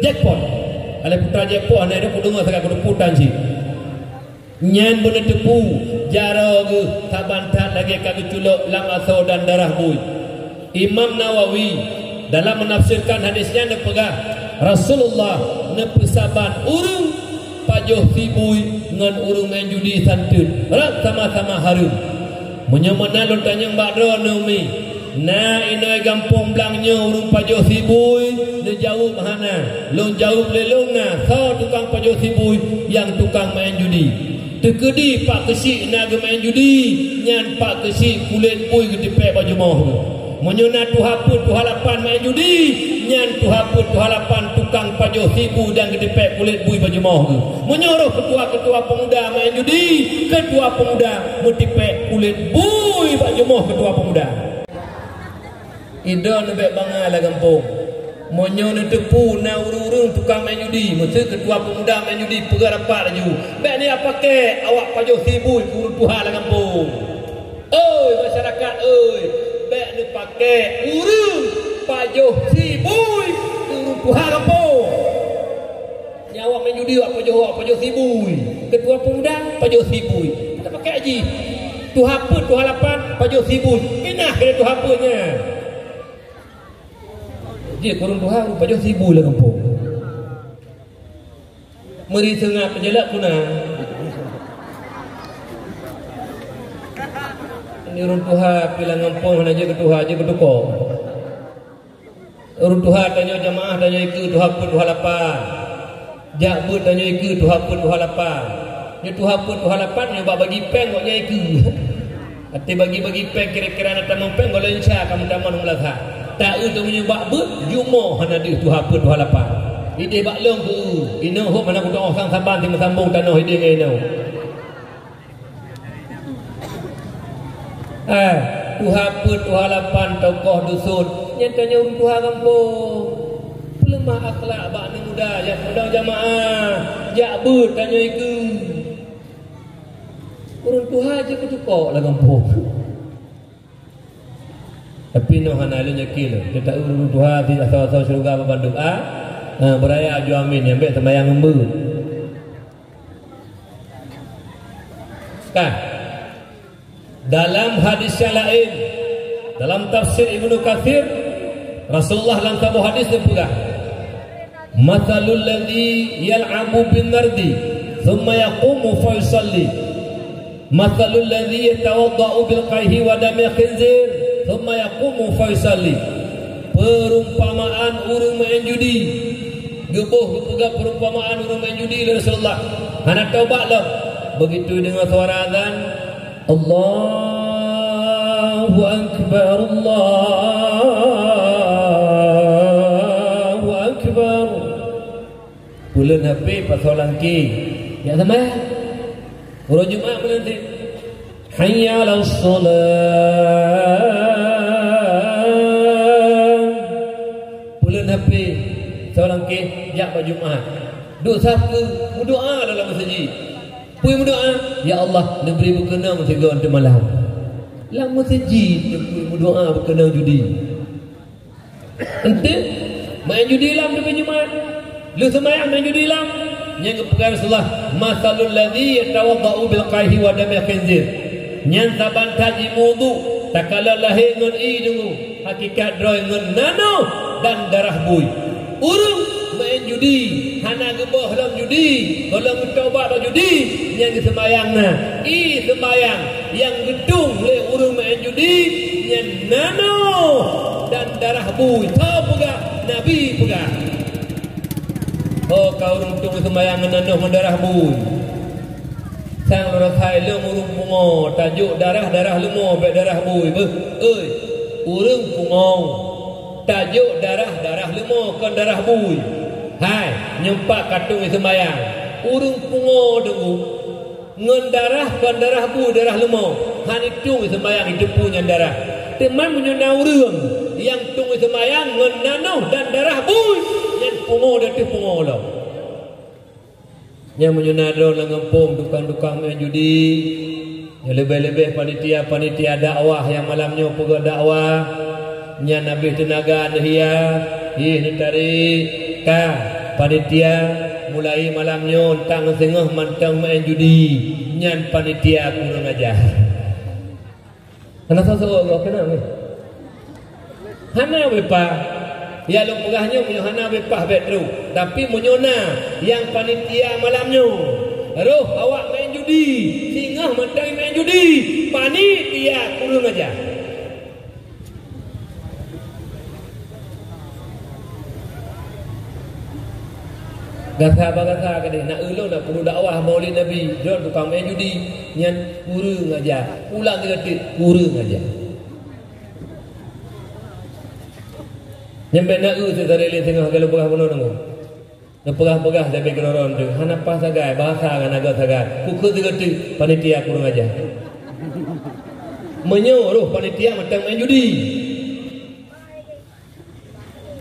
jackpot. Ale putra jackpot na ada kudunga saka kudu putan si. Nyan bener tepu jaro ge sabantan lagi kai culok lam aso dan darah bui. Imam Nawawi dalam menafsirkan hadisnya ne pegang Rasulullah ne pesaban urang pajoh sibui ngan urung main judi santun rak sama-sama harum menyamana lu tanya mbak Ronomi na inoi gampung blangnya urung pajoh sibui dia jauh mahana lu jauh lelong na so tukang pajoh sibui yang tukang main judi tekedi pak kesik na main judi nyan pak kesik kulit bui gedepek baju moh menyona tuhaput tuhalapan main judi nyan tuhaput tuhalapan tukang pajoh sibu dan gedepek kulit bui baju moh menyuruh ketua-ketua pemuda main judi ketua pemuda mutipek kulit bui baju moh ketua pemuda idon nebek bangala kampung Monyo ni tepu na urung-urung tukang main judi. Mesti ketua pemuda main judi pegar apa laju. Bek ni apa ke awak pajo sibui kurun Tuhan lah kampung. Oi masyarakat oi. Bek ni pakai urung pajo sibui kurun Tuhan kampung. Nyawa main judi awak pajo sibui. Ketua pemuda pajo sibui. Kita pakai haji. Tuhan pun Tuhan lapan pajo sibui. Kenah kena Tuhan punnya. Dia kurung Tuhan pajo sibui lah kampung. Meri tengah penjelak puna. Ini urun Tuhan pilang kampung aja ke Tuhan aja ke tukok. Urun Tuhan tanya jamaah tanya ikut Tuhan pun Tuhan lapan. Jakbut tanya ikut Tuhan pun Tuhan lapan. Ni Tuhan pun Tuhan lapan ni bagi peng kok nyai ikut. Hati bagi peng kira-kira nak tamang peng kalau insya kamu tamang melazah. Tak untuk menyebab ber jumo hana di Tuhan pun Tuhan lapan. Ide bak long tu. Ino hok mana kutong sang saban tim sambung tanah ide ngai nau. Tuhan pun Tuhan lapan tokoh dusun. Nyatanya urung Tuhan kampung. Lemah akhlak bak ni muda yang muda jamaah. Jak ber tanya iku. Urung Tuhan je ketukok lah kampung. Tapi no hana lu nyekil. Dia tak urung Tuhan di asal-asal syurga Bandung beraya aju amin yang baik sembahyang embu. Kan? Dalam hadis yang lain, dalam tafsir Ibnu Katsir, Rasulullah dalam sebuah hadis sebutkan, "Matsalul ladzi yal'abu bin nardi, thumma yaqumu fa yusalli. Matsalul ladzi yatawadda'u bil qayhi wa dami khinzir, thumma yaqumu fa yusalli." Perumpamaan urang main judi. Gebuh pegang perumpamaan urang main judi Rasulullah. Hana taubatlah. Begitu dengar suara azan, Allahu Akbar, Allahu Akbar. Bulan HP pasal langki. Ya sama. Urang Jumaat menanti. Hayya 'alas salat. Bulan HP seorang ke jak pada Jumaat. Duk siapa berdoa dalam masjid. Puai berdoa, ya Allah, negeri berkenang tiga untuk malam. Dalam masjid puai berdoa berkenang judi. Ente main judi lam di Jumaat. Lu sembahyang main judi lam. Yang kepegang Rasulullah, masalul ladzi yatawaddau bil qayhi wa dami khinzir. Nyan saban taji wudu, takala lahir ngan i dengu, hakikat droi ngan nano dan darah bui. Urung main judi, hana gebah dalam judi, kalau bertaubat dalam judi, yang sembahyang na, i sembahyang yang gedung le urung main judi, yang nano dan darah bui. Tahu pegah Nabi pegah. Oh kau urung tung sembahyang nano mendarah bui. Sang lorong khai lem urung pungo, tajuk darah lumo be darah bui. Oi, urung pungo. Tajuk darah lemo kon darah bui. Hai, nyempak katung sembayang. Urung pungo dengu. Ngon darah kon darah bui darah lemo. Han itu sembayang itu punya darah. Teman punya urung yang tung sembayang ngon nano dan darah bui. Yang pungo dan tu pungo lo. Yang menyunado lang kampung tukang-tukang main judi. Yang lebih-lebih panitia dakwah yang malamnya pegang dakwah. Nya Nabi tenaga nahia ih tarik ka panitia mulai malamnya tang tengah mantang main judi nyan panitia kurang ajar. Kenapa seorang kena ni? Hana bepa ya lu pegahnya punya hana bepa betru tapi menyona yang panitia malamnya roh awak main judi singah mantang main judi panitia kurang ajar. Gasa-gasa kadang nak ulun nak perlu dakwah maulid Nabi dia tukang main judi nyan kurang aja ulang dekat kurang aja nyampe nak sedari le tengah kalau pegah bono nang nak pegah sampai ke loron tu hana pas sagai bahasa kan agak sagai kuku dekat panitia kurang aja menyuruh panitia macam main judi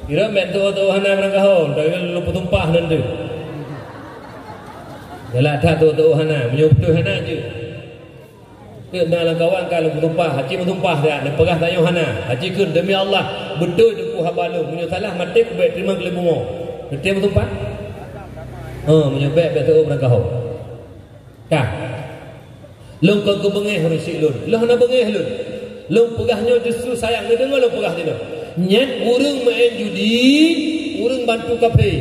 Kira main tu hana berangkahon, tapi lupa tumpah nanti. Yalah tak tu hana, menyuruh hana je. Dia dalam kawan kalau bertumpah, haji bertumpah dah. Dia pegah tanya hana, haji kun demi Allah betul tu habalu. Punya salah mati ku baik terima ke lebumo. Dia bertumpah. Menyobek betul berangkahon. Kah? Long kau bengeh rusik lun. Lah nak bengeh lun. Long pegahnya justru sayang dia dengar long pegah dia. Nyat urang main judi, urang bantu kafe.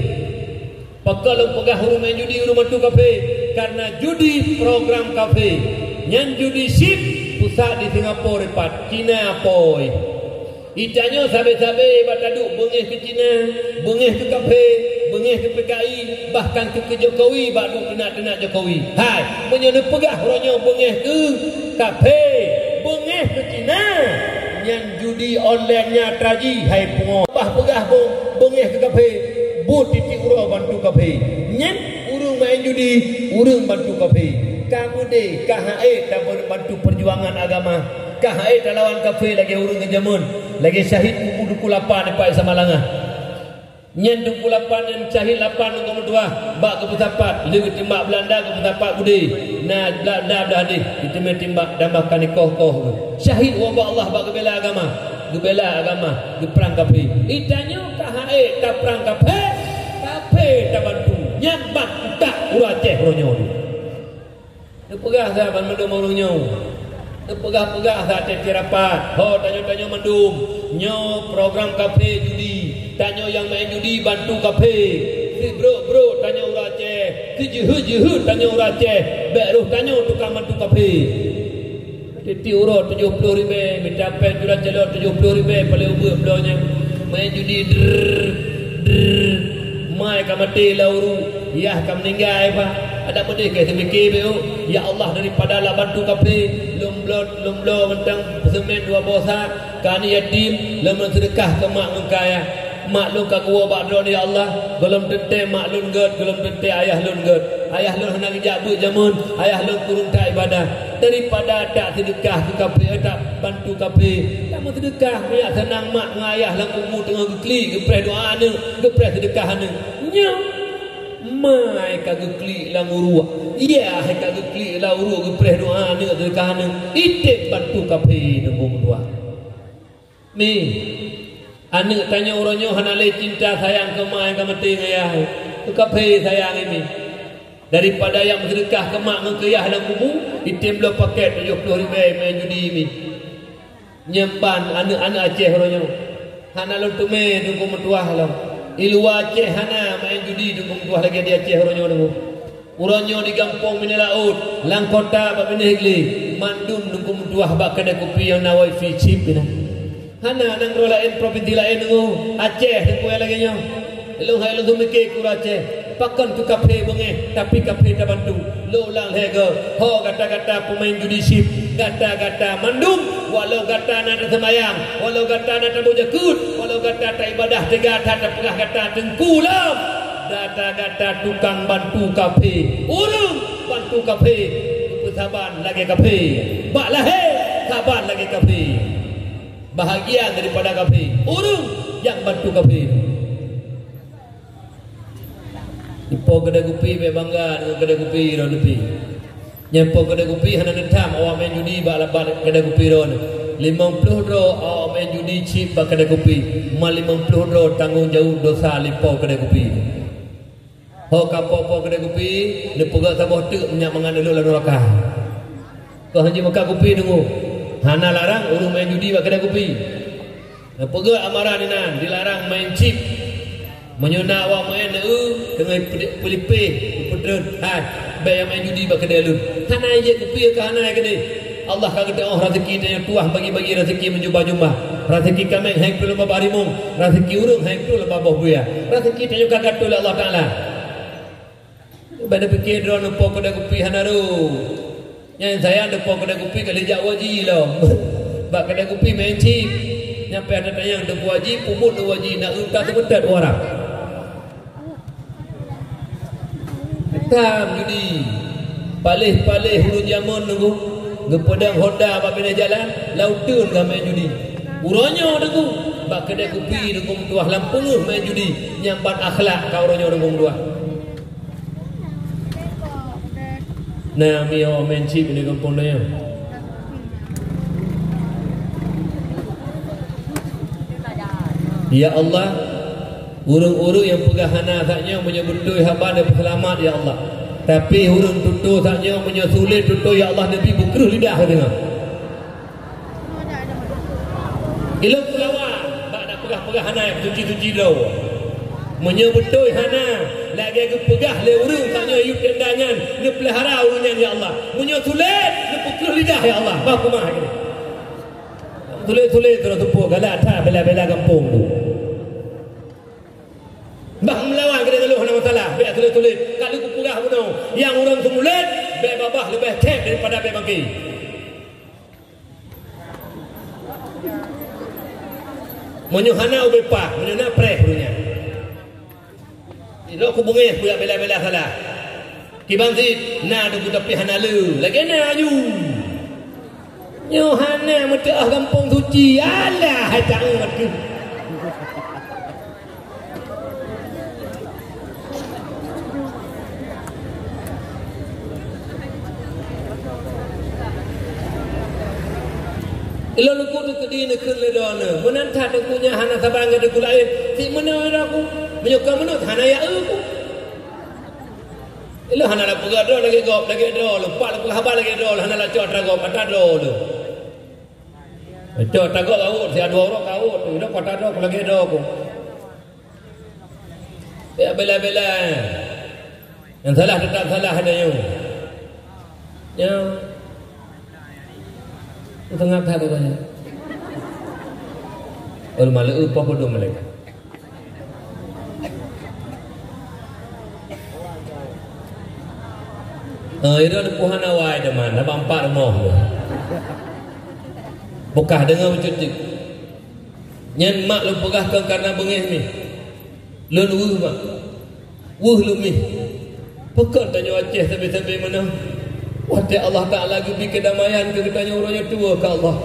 Pakal long pegah urang main judi, urang bantu kafe. Karena judi program kafe. Nyat judi sip pusat di Singapura repat Cina apoi. Itanya sabe-sabe bataduk bengeh ke Cina, bengeh ke kafe, bengeh ke PKI, bahkan ke Jokowi badu kena Jokowi. Hai, menyana pegah ronya bengeh ke kafe, bengeh ke Cina. Yang judi online-nya traji hai pungo. Bah pegah bengeh ke kafe, bu titik urang bantu kafe. Nyen urang main judi, urang bantu kafe. Kamu deh KHE tak bantu perjuangan agama. KHE tak lawan kafe lagi urang kejamun. Lagi syahid buku duku 8 depan Samalanga. Nyen duku 8 yang syahid 8 nombor 2 bak ke petapat lagi timbak Belanda ke petapat budi. Nah Belanda dah hadis ditimbak dan bahkan dikoh-koh. Syahid wabak Allah bak bela agama. Gebela agama, geperang kafe. Itanya KHE tak perang kafe. Kafe tak bantu. Nyambat tak uraceh ronyo ni. Dia pegah sahabat mendum orangnya. Dia pegah-pegah saat rapat. Tanya-tanya mendum. Nyo program kafe judi. Tanya yang main judi bantu kafe. Bro tanya orang Aceh. Kejuhut tanya orang Aceh. Beruh tanya tukang bantu kafe. Titi urut 70 ribu. Minta pen juran celok 70 ribu. Paling ubah belanya. Main judi. Mai kamati lauru. Yah kam meninggal pak. Ada benda ke semikir beu. Ya Allah daripada lah bantu kafe lumlo mentang semen 2 bosa kani yatim lemon sedekah ke mak ngkaya mak lu ka gua bakdon ya Allah golom tente mak lun ged golom tente ayah lun ged ayah lun hendak jabu jamun ayah lun kurung tak ibadah daripada tak sedekah ke kafe tak bantu kafe tak mau sedekah ya senang mak ngayah lang umur tengah gekli gepres doa ne gepres sedekah ne nya mai kagak klik lang urua iya hai kagak klik lang urua gepres doa ni sedekah ni itik bantu kafe nombor 2 ni anak tanya orangnya hanale cinta sayang ke mak ke mati ayah ke kafe sayang ini daripada yang sedekah ke mak ke ayah dalam kubur itik belum paket 70 ribu main judi ni nyemban anak-anak Aceh orangnya hanalon tume tunggu metuah lah Ilwa Aceh hana main judi dukung tuah lagi di Aceh orangnya dulu. Orangnya di kampung Mina Laut, Langkota bab Mina Higli, mandum dukung tuah bak kedai kopi yang nawai fi chip bina. Hana nang lain provinsi lain dulu. Aceh dukung lagi nya. Lu hai lu mikir ku Aceh. Pakan tu kafe bengeh tapi kafe tak bantu. Lu lang hege. Ho kata-kata pemain judi sip, kata-kata mandum walau kata nak sembahyang, walau kata nak berjakut, walau kata tak ibadah tiga tak pernah kata tengkulam. Kata-kata tukang bantu kafe. Urang bantu kafe. Persaban lagi kafe. Bak lahir saban lagi kafe. Bahagian daripada kafe. Urang yang bantu kafe. Ipo kedai kopi be bangga dengan kedai kopi ron tepi. Nyampo kedai kopi hana netam awak main judi bak labat kedai kopi ron. 50 ro awak main judi chip bak kedai kopi. Mal 50 ro tanggung jawab dosa lipo kedai kopi. Ho kapo-po kedai kopi, le pegak sabah tek minyak mangan dulu lalu rakah. Kau hanya makan kopi tunggu. Hana larang urung main judi bak kedai kopi. Le pegak amaran nan dilarang main chip. Menyona awak main dengan pelipih pedron hai bayar main judi bak kedai lu hana je kopi ke hana kedai Allah kata oh rezeki dia tuah bagi-bagi rezeki menjumpa-jumpa rezeki kami hang perlu babah rimung rezeki urung hang perlu babah buaya rezeki dia juga kata Allah Taala pada fikir drone po kedai kopi hana ru yang saya ada po kedai kopi kali jak waji lo bak kedai kopi main chip nyampe ada tayang de waji pumut de waji nak utak sebentar orang tam judi palih-palih hulu jamun nunggu gepedang Honda apabila jalan lautun ke main judi uranya nunggu bak kedai kopi dengan tuah lampung main judi nyampat akhlak kau ronyo dengan tuah. Nah, mio main chip ni kampung dia. Ya Allah, urung-urung yang pegang hana taknya menyebutui hamba dan selamat ya Allah. Tapi urung tutur taknya menyulit tutur ya Allah Nabi bukeruh lidah dengar. Ilmu pulawa bak nak pegah-pegah hana cuci-cuci dah. Menyebutui hana lagi ke pegah le urung taknya yuk tendangan dia pelihara urungnya ya Allah. Menyulit dia bukeruh lidah ya Allah. Bah kumah ni. Tulis-tulis terus tepuk galak tak bela-bela kampung tu. Bah melawan kita kalau hana masalah. Biar tulis-tulis. Kalau ku pegah pun yang orang semulit, biar babah lebih kek daripada biar bagi. Menyuhana ubepak, menyuhana preh punya. Itu aku bungis pula bela-bela salah. Kibang si, na tu kita pergi hana lu. Lagi na aju. Yohana mata kampung suci. Alah, tak ngerti. Ilo luku tu kedi nak kerle dona. Menantah tu punya hana sabang ada kulai. Si mana aku menyuka mana hana ya aku. Ilo hana la puga do lagi gop lagi do. Lupa la puga lagi do. Hana la cot ragop ada do tu. Cot ragop kau si dua orang kau tu. Ilo kota do lagi do aku. Ya bela-bela. Yang salah tetap salah ada yang. Yang tengah tak tu banyak. Orang malu apa pun dua mereka. Itu ada puhan awal teman, ada empat rumah. Bukah dengar mencuci. Nyan mak lu pegahkan karena bengih ni. Lun wuh mak, wuh lu mi. Pekat tanya Aceh sampai mana? Wahai Allah Ta'ala gebi kedamaian ke katanya orangnya tua ke Allah.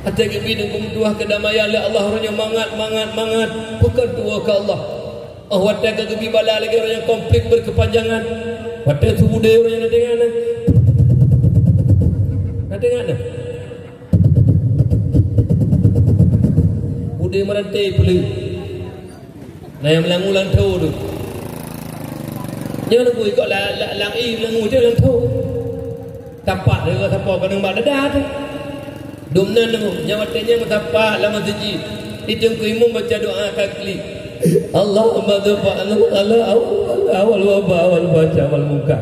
Hati gebi dengan tuah kedamaian le Allah orangnya mangat. Bukan tua ke Allah. Oh wahai gebi bala lagi orangnya konflik berkepanjangan. Wahai subuh dia orangnya nak dengar. Nak dengar nak? Budaya merantai pula. Nah yang melangulan tahu tu. Jangan aku ikut langi melangu je lang tahu. Tapak dia tapak kena mak dadah tu. Domnan tu nyawatnya matapak lama suci. Itu ku imam baca doa takli. Allahumma dzafa'na ala awal wabah awal baca awal muka.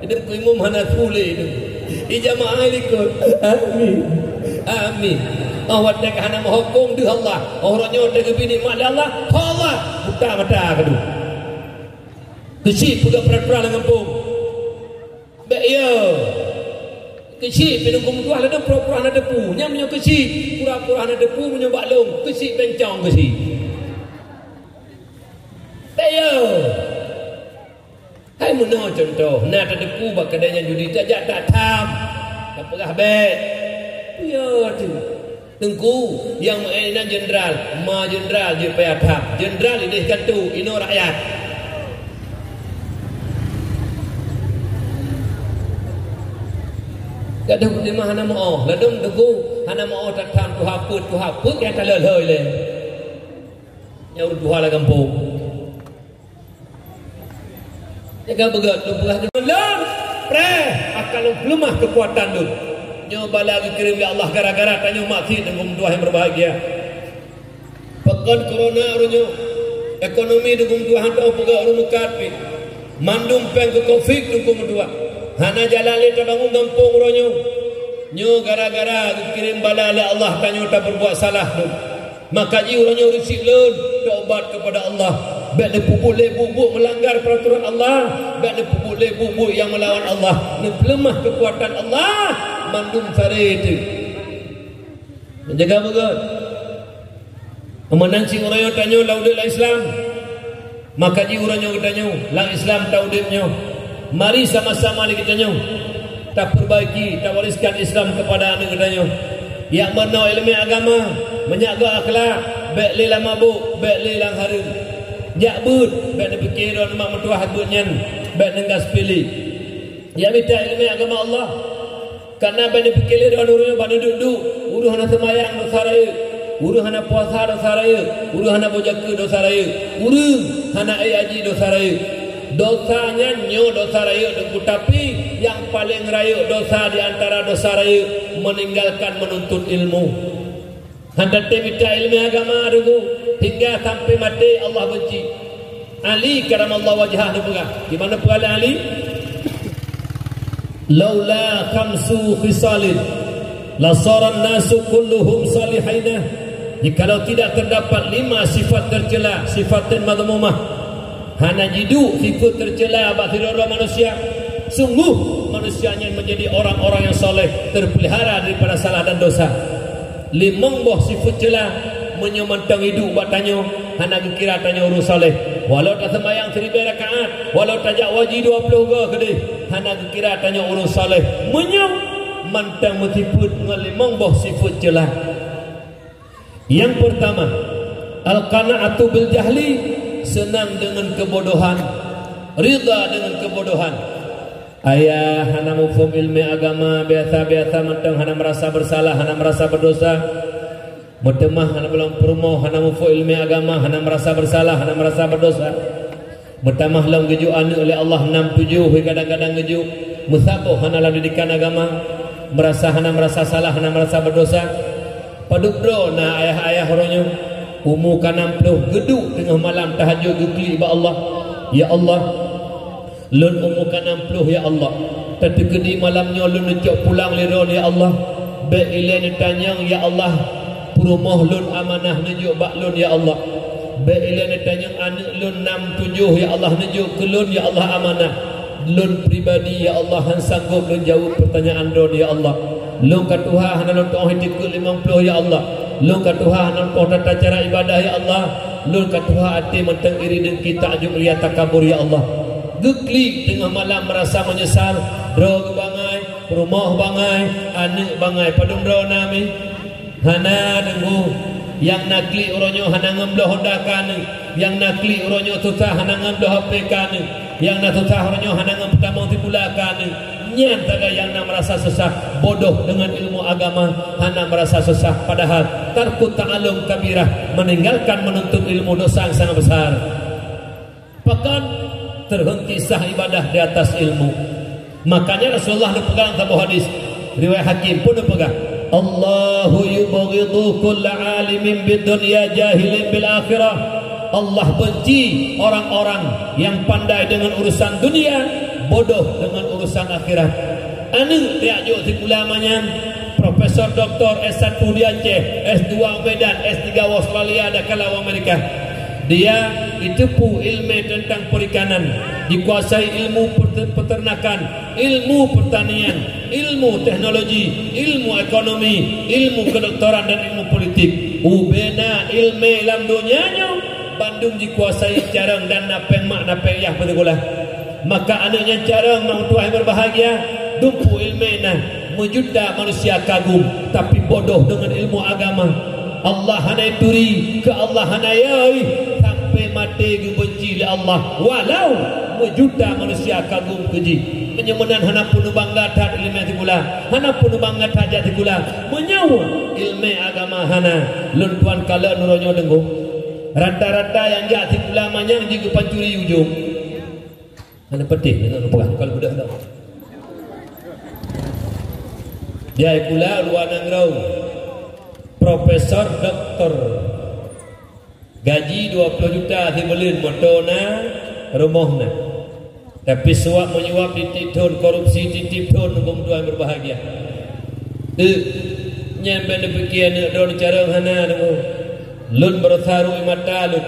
Itu ku imam hana tule itu. Ijamaah ikut. Amin. Awak dak hana menghukum di Allah. Orangnya dak bini mak Allah. Allah buka mata kedua. Kecil juga peraturan dengan kampung. Baik ya. Kecil penunggu mutuah ada pura-pura ada depu. Yang punya kecil pura-pura ada depu punya baklung. Kecil bencong kecil. Tayo. Hai mana contoh. Nak ada depu bak kedainya judi tak tam. Tak pernah baik. Ya tu. Tengku yang mainan jenderal, ma jenderal dia payah tam. Jenderal ini kantu ino rakyat. Kadang di mana mau, ladung teguh, hana mau tak tam tu haput yang tak leloi le. Yang dua lah kampung. Jaga begat, lu belah jalan, pre, akal lu lemah kekuatan lu. Nyoba lagi kirim ya Allah gara-gara tanya mati dengan dua yang berbahagia. Pekan corona runyo, ekonomi dengan dua hantar pegak orang mukat pi. Mandum peng ke covid dengan dua. Hana jalan le terbangun kampung ronyo. Nyo gara-gara kirim bala le Allah tanya tak berbuat salah tu. Maka ji ronyo risik leun taubat kepada Allah. Baik le bubuk melanggar peraturan Allah, baik le bubuk yang melawan Allah. Ne lemah kekuatan Allah mandum sare itu. Menjaga betul. Amanang sing ronyo tanya laudil Islam. Maka ji ronyo tanya lang Islam taudibnya. Mari sama-sama kita nyo tak perbaiki, tak wariskan Islam kepada anak kita nyo. Yang mana ilmu agama, menjaga akhlak, bek le lang mabuk, bek le lang harum. Jak but, bek nak fikir orang mak mentua habutnya, bek nenggas pilih. Ya minta ilmu agama Allah. Karena bek nak fikir orang urus bani duduk, urus hana semayang dosa raya, urus hana puasa dosa raya, urus hana bojaka dosa raya, urus hana haji dosa raya. Dosanya nyo dosa raya dengku, tapi yang paling raya dosa di antara dosa raya meninggalkan menuntut ilmu. Hendak minta ilmu agama dengku hingga sampai mati Allah benci. Ali karamallahu wajhah dengku. Di mana pula Ali? Laula khamsu khisalin la saran nasu kulluhum salihin. Jikalau tidak terdapat 5 sifat tercela, sifatin madmumah, hana jidu sifat tercela bagi orang manusia, sungguh manusianya menjadi orang-orang yang soleh, terpelihara daripada salah dan dosa. 5 buah sifat cela menyemantang hidup batanya, hana kira tanya urus soleh. Walau tak sembahyang 1000 rakaat, walau tak jak wajib 20 ke kedih, hana kira tanya urus soleh. Menyemantang meskipun dengan 5 buah sifat cela. Yang pertama, al-qana'atu bil jahli, senang dengan kebodohan, rida dengan kebodohan. Ayah hana mufhum ilmu agama, biasa-biasa mentang hana merasa bersalah, hana merasa berdosa. Mutemah hana belum perumoh, hana mufhum ilmu agama, hana merasa bersalah, hana merasa berdosa. Mutamah lam geju anu oleh Allah 67, kadang-kadang geju musaboh hana lam didikan agama, merasa hana merasa salah, hana merasa berdosa. Padubro na ayah-ayah horonyo umur kanam peluh geduk tengah malam tahajud gekli ba Allah. Ya Allah, lun umur kanam peluh ya Allah, tapi kedi malamnya lun necok pulang liron ya Allah. Be ile ni tanyang ya Allah, perumoh lun amanah nejuk bak lun ya Allah. Be ile ni tanyang anak lun 67 ya Allah nejuk ke lun ya Allah amanah. Lun pribadi ya Allah han sanggup lun jawab pertanyaan lun ya Allah. Lun ka Tuhan hana lun tauhid ke 50 ya Allah. Lun ka Tuhan hana lun tata cara ibadah ya Allah. Lun ka Tuhan ati mentang iri dengki takjub riya takabur ya Allah. Gekli tengah malam merasa menyesal, dro bangai, rumah bangai, anak bangai padung dro nami. Hana dengu yang nakli uronyo hana ngamlo hondakan, yang nakli uronyo susah hana ngamlo hapekan, yang nak susah uronyo hana ngam pertama tibulakan. Nyan taga yang nak merasa sesah, bodoh dengan ilmu agama, hana merasa sesah, padahal tarku ta'alum kabirah, meninggalkan menuntut ilmu dosa yang sangat besar. Bahkan terhenti sah ibadah di atas ilmu. Makanya Rasulullah pegang sebuah hadis riwayat Hakim pun pegang, Allahu yubghidu kulla alimin bid dunya jahilin bil akhirah. Allah benci orang-orang yang pandai dengan urusan dunia, bodoh dengan urusan akhirat. Anu tiak jo sikulamanya Profesor Dr. S1 di Aceh, S2 Medan, S3 Australia dan kalau Amerika. Dia ditipu ilmu tentang perikanan, dikuasai ilmu peternakan, ilmu pertanian, ilmu teknologi, ilmu ekonomi, ilmu kedokteran dan ilmu politik. Ubena ilmu dalam dunianya Bandung dikuasai carang dan napeng mak napeng yah betulah. Maka anaknya carang mang tuah yang berbahagia dumpu ilmena mejuda manusia kagum tapi bodoh dengan ilmu agama. Allah hanai turi ke Allah hanai sampai mati gebenci li Allah walau mejuda manusia kagum keji penyemenan hana pun bangga tat ilmu tikula, hana pun bangga tajat tikula, menyawa ilmu agama hana lun tuan kala nuronyo denggu rata-rata yang jati ulamanya juga pancuri ujung. Hana penting dengan pegang kalau budak dah. Dia pula luar nangrau. Profesor doktor. Gaji 20 juta dibeliin motona rumahna. Tapi suap menyuap dititun korupsi dititun hukum Tuhan berbahagia. Nyampe demikian don cara hana demu. Lun bersaru mata lun.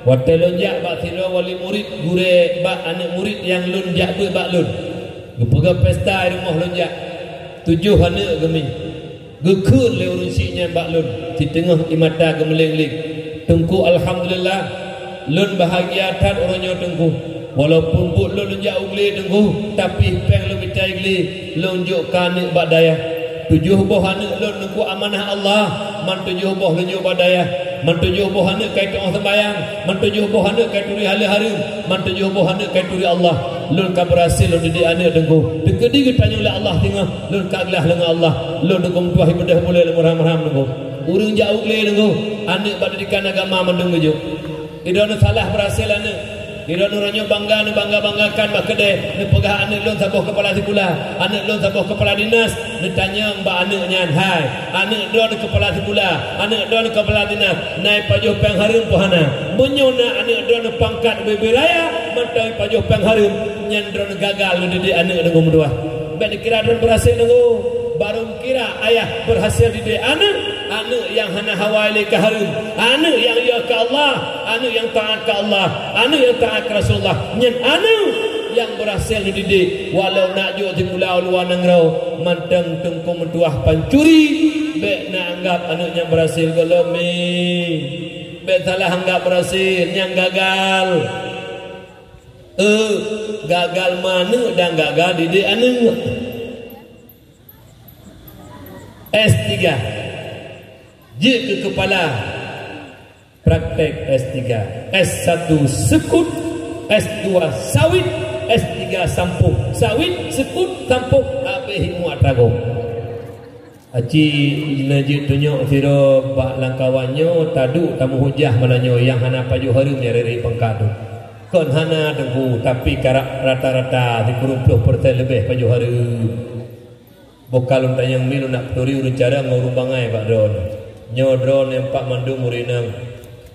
Waktu lun jak bak sira wali murid gure bak anak murid yang lun jak bak lun. Gepega pesta rumah lun jak. 7 anak gemi. Gekun le urusinya bak lun di tengah imata gemeling-ling. Tengku alhamdulillah lun bahagia tat orangnya tengku. Walaupun but lun jak ugli tengku tapi peng lu bitai gli lun juk kanik bak daya. tujuh boh anak lon nunggu amanah Allah, man tujuh boh lunjuk badaya, man tujuh boh anak kai tong sembayang, man tujuh boh anak kai turi hari-hari, man tujuh boh anak kai turi Allah. Lon ka berhasil lon didik anak dengku. Degedi tanya oleh Allah tengah, lon ka gelah dengan Allah. Lon dengku tuah ibadah mulai lemah-lemah dengku. Urang jauh le dengku. Anak bad didikan agama mendung jo. Idon salah berhasil anak. Ira nuranya banggakan mak kedai ni pegah anak lon sabuh kepala sekolah, anak lon sabuh kepala dinas, ni tanya mbak anaknya hai, anak don kepala sekolah, anak don kepala dinas, naik pajuh peng harum pohana, menyona anak don pangkat beberaya, mantai pajuh peng harum, nyan don gagal didik anak dengan dua. Bet dikira don berhasil dengan baru kira ayah berhasil didik anak yang hana hawali ke harum, anak yang ya ke Allah, anak yang taat ke Allah, anak yang taat ke Rasulullah, nyen anak yang berhasil dididik walau nak jo di pulau luar nangrau manteng tengku mentuah pancuri be nak anggap anaknya berhasil gelemi be salah anggap berhasil yang gagal gagal mana dan gagal didik anak. S3 je ke kepala praktek S3, S1 sekut, S2 sawit, S3 sampuh sawit, sekut, sampuh habis muat rago. Aci najik tunjuk siro pak langkawannya tadu tamu hujah mananyo yang hana paju harum dari pengkadu. Kon hana dengku tapi karak rata-rata 30% lebih paju harum. Bokalun tanyang milu nak turi urun cara ngurung bangai Pak Don. Nyo drone yang Pak Mandu Murinang.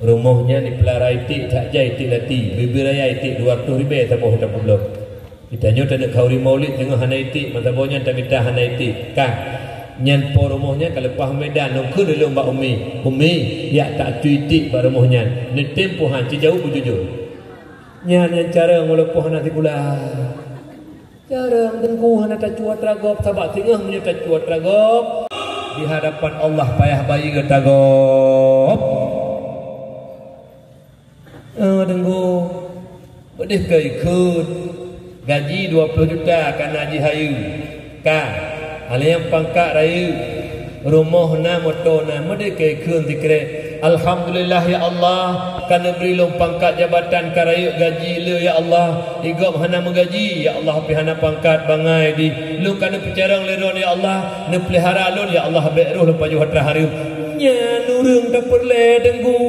Rumahnya di Pelara itik tak jai itik lati. Bibiraya itik 200 ribu tabuh tak pulau. Kita nyo tak nak kauri maulid tengah hana itik, mata bohnya tak minta hana itik. Kan? Nyan po rumahnya kalau pah medan nong ke dulu Mbak Umi ya tak tu itik Pak rumahnya. Ni tempoh han jauh bujujur. Nyan cara ngolopoh nanti pula. Jarang tengku hana tak cuat ragop sabak tengah punya tak cuat ragop di hadapan Allah payah bayi ke ragop. Tengku bedih ke ikut gaji 20 juta kan haji hayu kan hal yang pangkat rayu rumah na motor na bedih ke ikut dikira alhamdulillah ya Allah karena beri long pangkat jabatan karayu gaji le ya Allah igop hana menggaji ya Allah pi hana pangkat bangai di lu kana pecarang leron ya Allah ne pelihara lun ya Allah be roh lepas ju hatra harum nya nurung tak perle denggu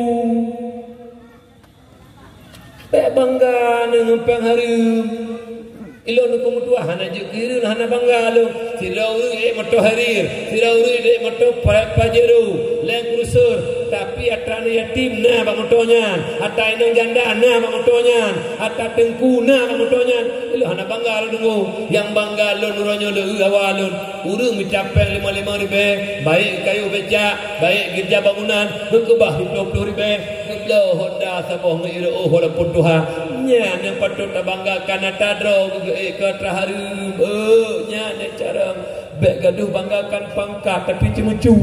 be bangga dengan pang harum ilon ko mutua hana je kiru hana bangga lu sirau moto harir sirau de moto pajero leng krusur tapi atrana yatim na bang motonya atai nang janda na bang motonya atai tengku na bang motonya lu hana bangga lu dulu yang bangga lu nuranyo lu awalun urang mencapai 55 ribu baik kayu becak baik gerja bangunan kebah 20 ribu lo Honda saboh ngiro walaupun Tuhan nya yang patut banggakan atadro ke traharu nya ne cara bek gaduh banggakan pangkat tapi cemucu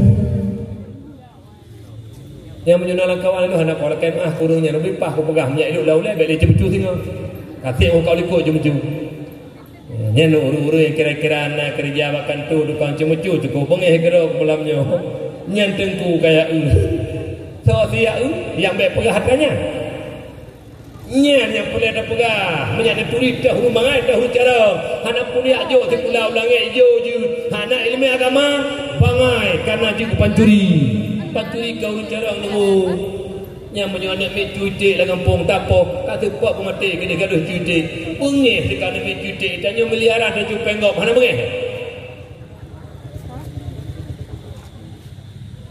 yang menyunalan kawan itu hendak orang kemah kurungnya lebih pah aku pegang minyak hidup laulai bek dia cemucu tengok katik orang kau likut cemucu nya no uru-uru yang kira-kira anak kerja makan tu tukang cemucu cukup bengih gerok malamnya nya tengku kayak so dia yang baik pegah hatanya nyan yang boleh ada pegah menyak ada turis dahulu mangai dahulu cara hana pulih ajo di pulau langit hijau je hana ilmu agama bangai karena je pancuri kau cara nunggu yang menyonak mit cuitik lah kampung tak apa kata kuat pemati kena gaduh cuitik pengih dekat mit cuitik tanya melihara dan cuitik penggop hana pengih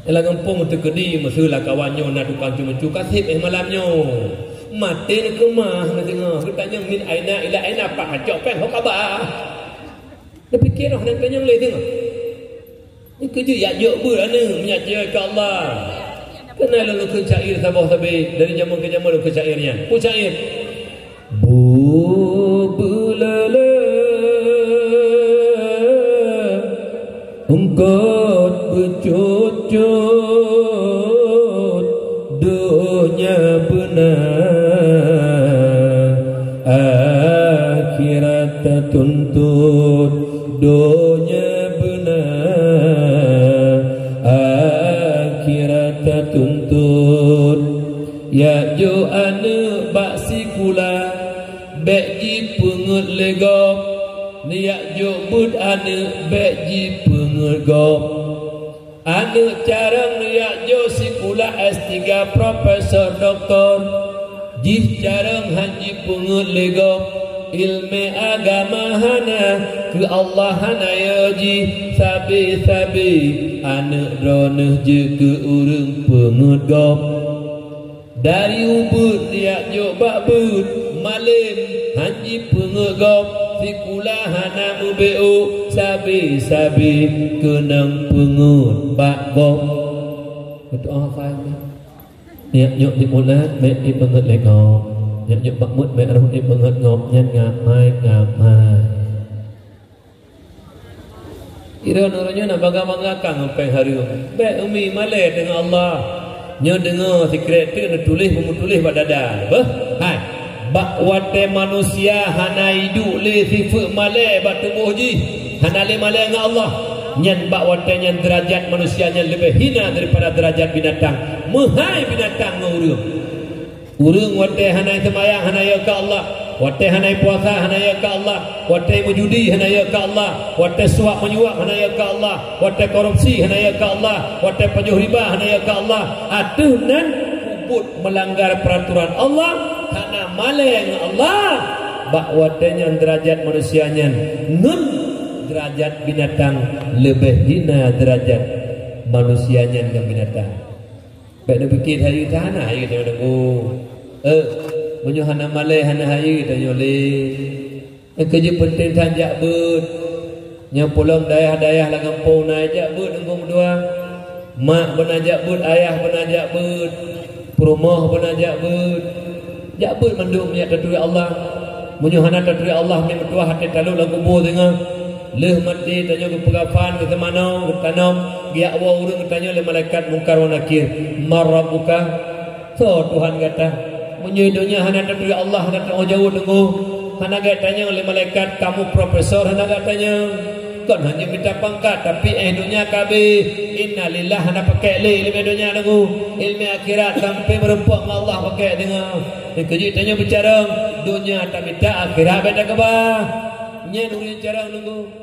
dalam kampung terkedi masalah kawannya nak tukang cuma-cuma kasih malamnya mati nak rumah nak tengok kita tanya min aina ila aina pak hajok pen hok abah dia fikir nak tanya boleh tengok ni kerja ya jok ber ana minyak je ke Allah kenal lu ke syair sabah sabi dari zaman ke zaman lu ke syairnya pu syair bu bulala ungkot bercucut dunia benar akhirat tuntut dunia benar bud ane beji pengergop ane carang riak jo sikula S3 Profesor Doktor jih carang haji pengerlegop ilmu agama hana ke Allah hana yaji sabi-sabi ane droneh je ke urang pengergop dari ubud riak jo bakbud malim haji pengergop sikula hana mubeu sabi-sabi kenang pengut bakgop itu apa ini niat nyok di mulat mek di pengut legop niat nyok bakmut mek roh di pengut ngop nyan ngamai kira orangnya nak bangga-bangga kang sampai hari baik umi malai dengan Allah nyo dengar secret tu nak tulis pada dada bah hai bak wate manusia hana hidup le sifat malai bak tubuh ji hana le malai dengan Allah nyan bak wate nyan derajat manusia nyan lebih hina daripada derajat binatang mehai binatang urang wate hana sembahyang hana ya ke Allah wate hana puasa hana ya ke Allah wate menjudi hana ya ke Allah wate suap menyuap hana ya ke Allah wate korupsi hana ya ke Allah wate penjuh riba hana ya ke Allah atuh nan kubut melanggar peraturan Allah hana malai dengan Allah bak watenya derajat manusianya nun derajat binatang lebih hina derajat manusianya dengan binatang baik nak fikir hari tanah hari kita dengar menyo hana malai hana hari kita nyole kerja penting tanjak bud nya pulang dayah-dayah la kampung naik jak bud engkong dua mak benajak bud ayah benajak bud rumah benajak bud jak bud manduk minyak tatui Allah menyo hana tatui Allah ni metua hati talu la kubur tengah leh mati tanya ke pegafan ke mana ke tanam giak wa urang tanya le malaikat mungkar wa nakir marabuka so Tuhan kata menyedonya hana tatui Allah hana jauh dengu hana tanya oleh malaikat kamu profesor hana tanya kan hanya minta pangkat tapi dunia kabe innalillah hana pakai le ilmu dunia dengu ilmu akhirat sampai merempuk dengan Allah pakai dengar kerja tanya bicara dunia tak minta akhirat beda ke bah nyen urang cara nunggu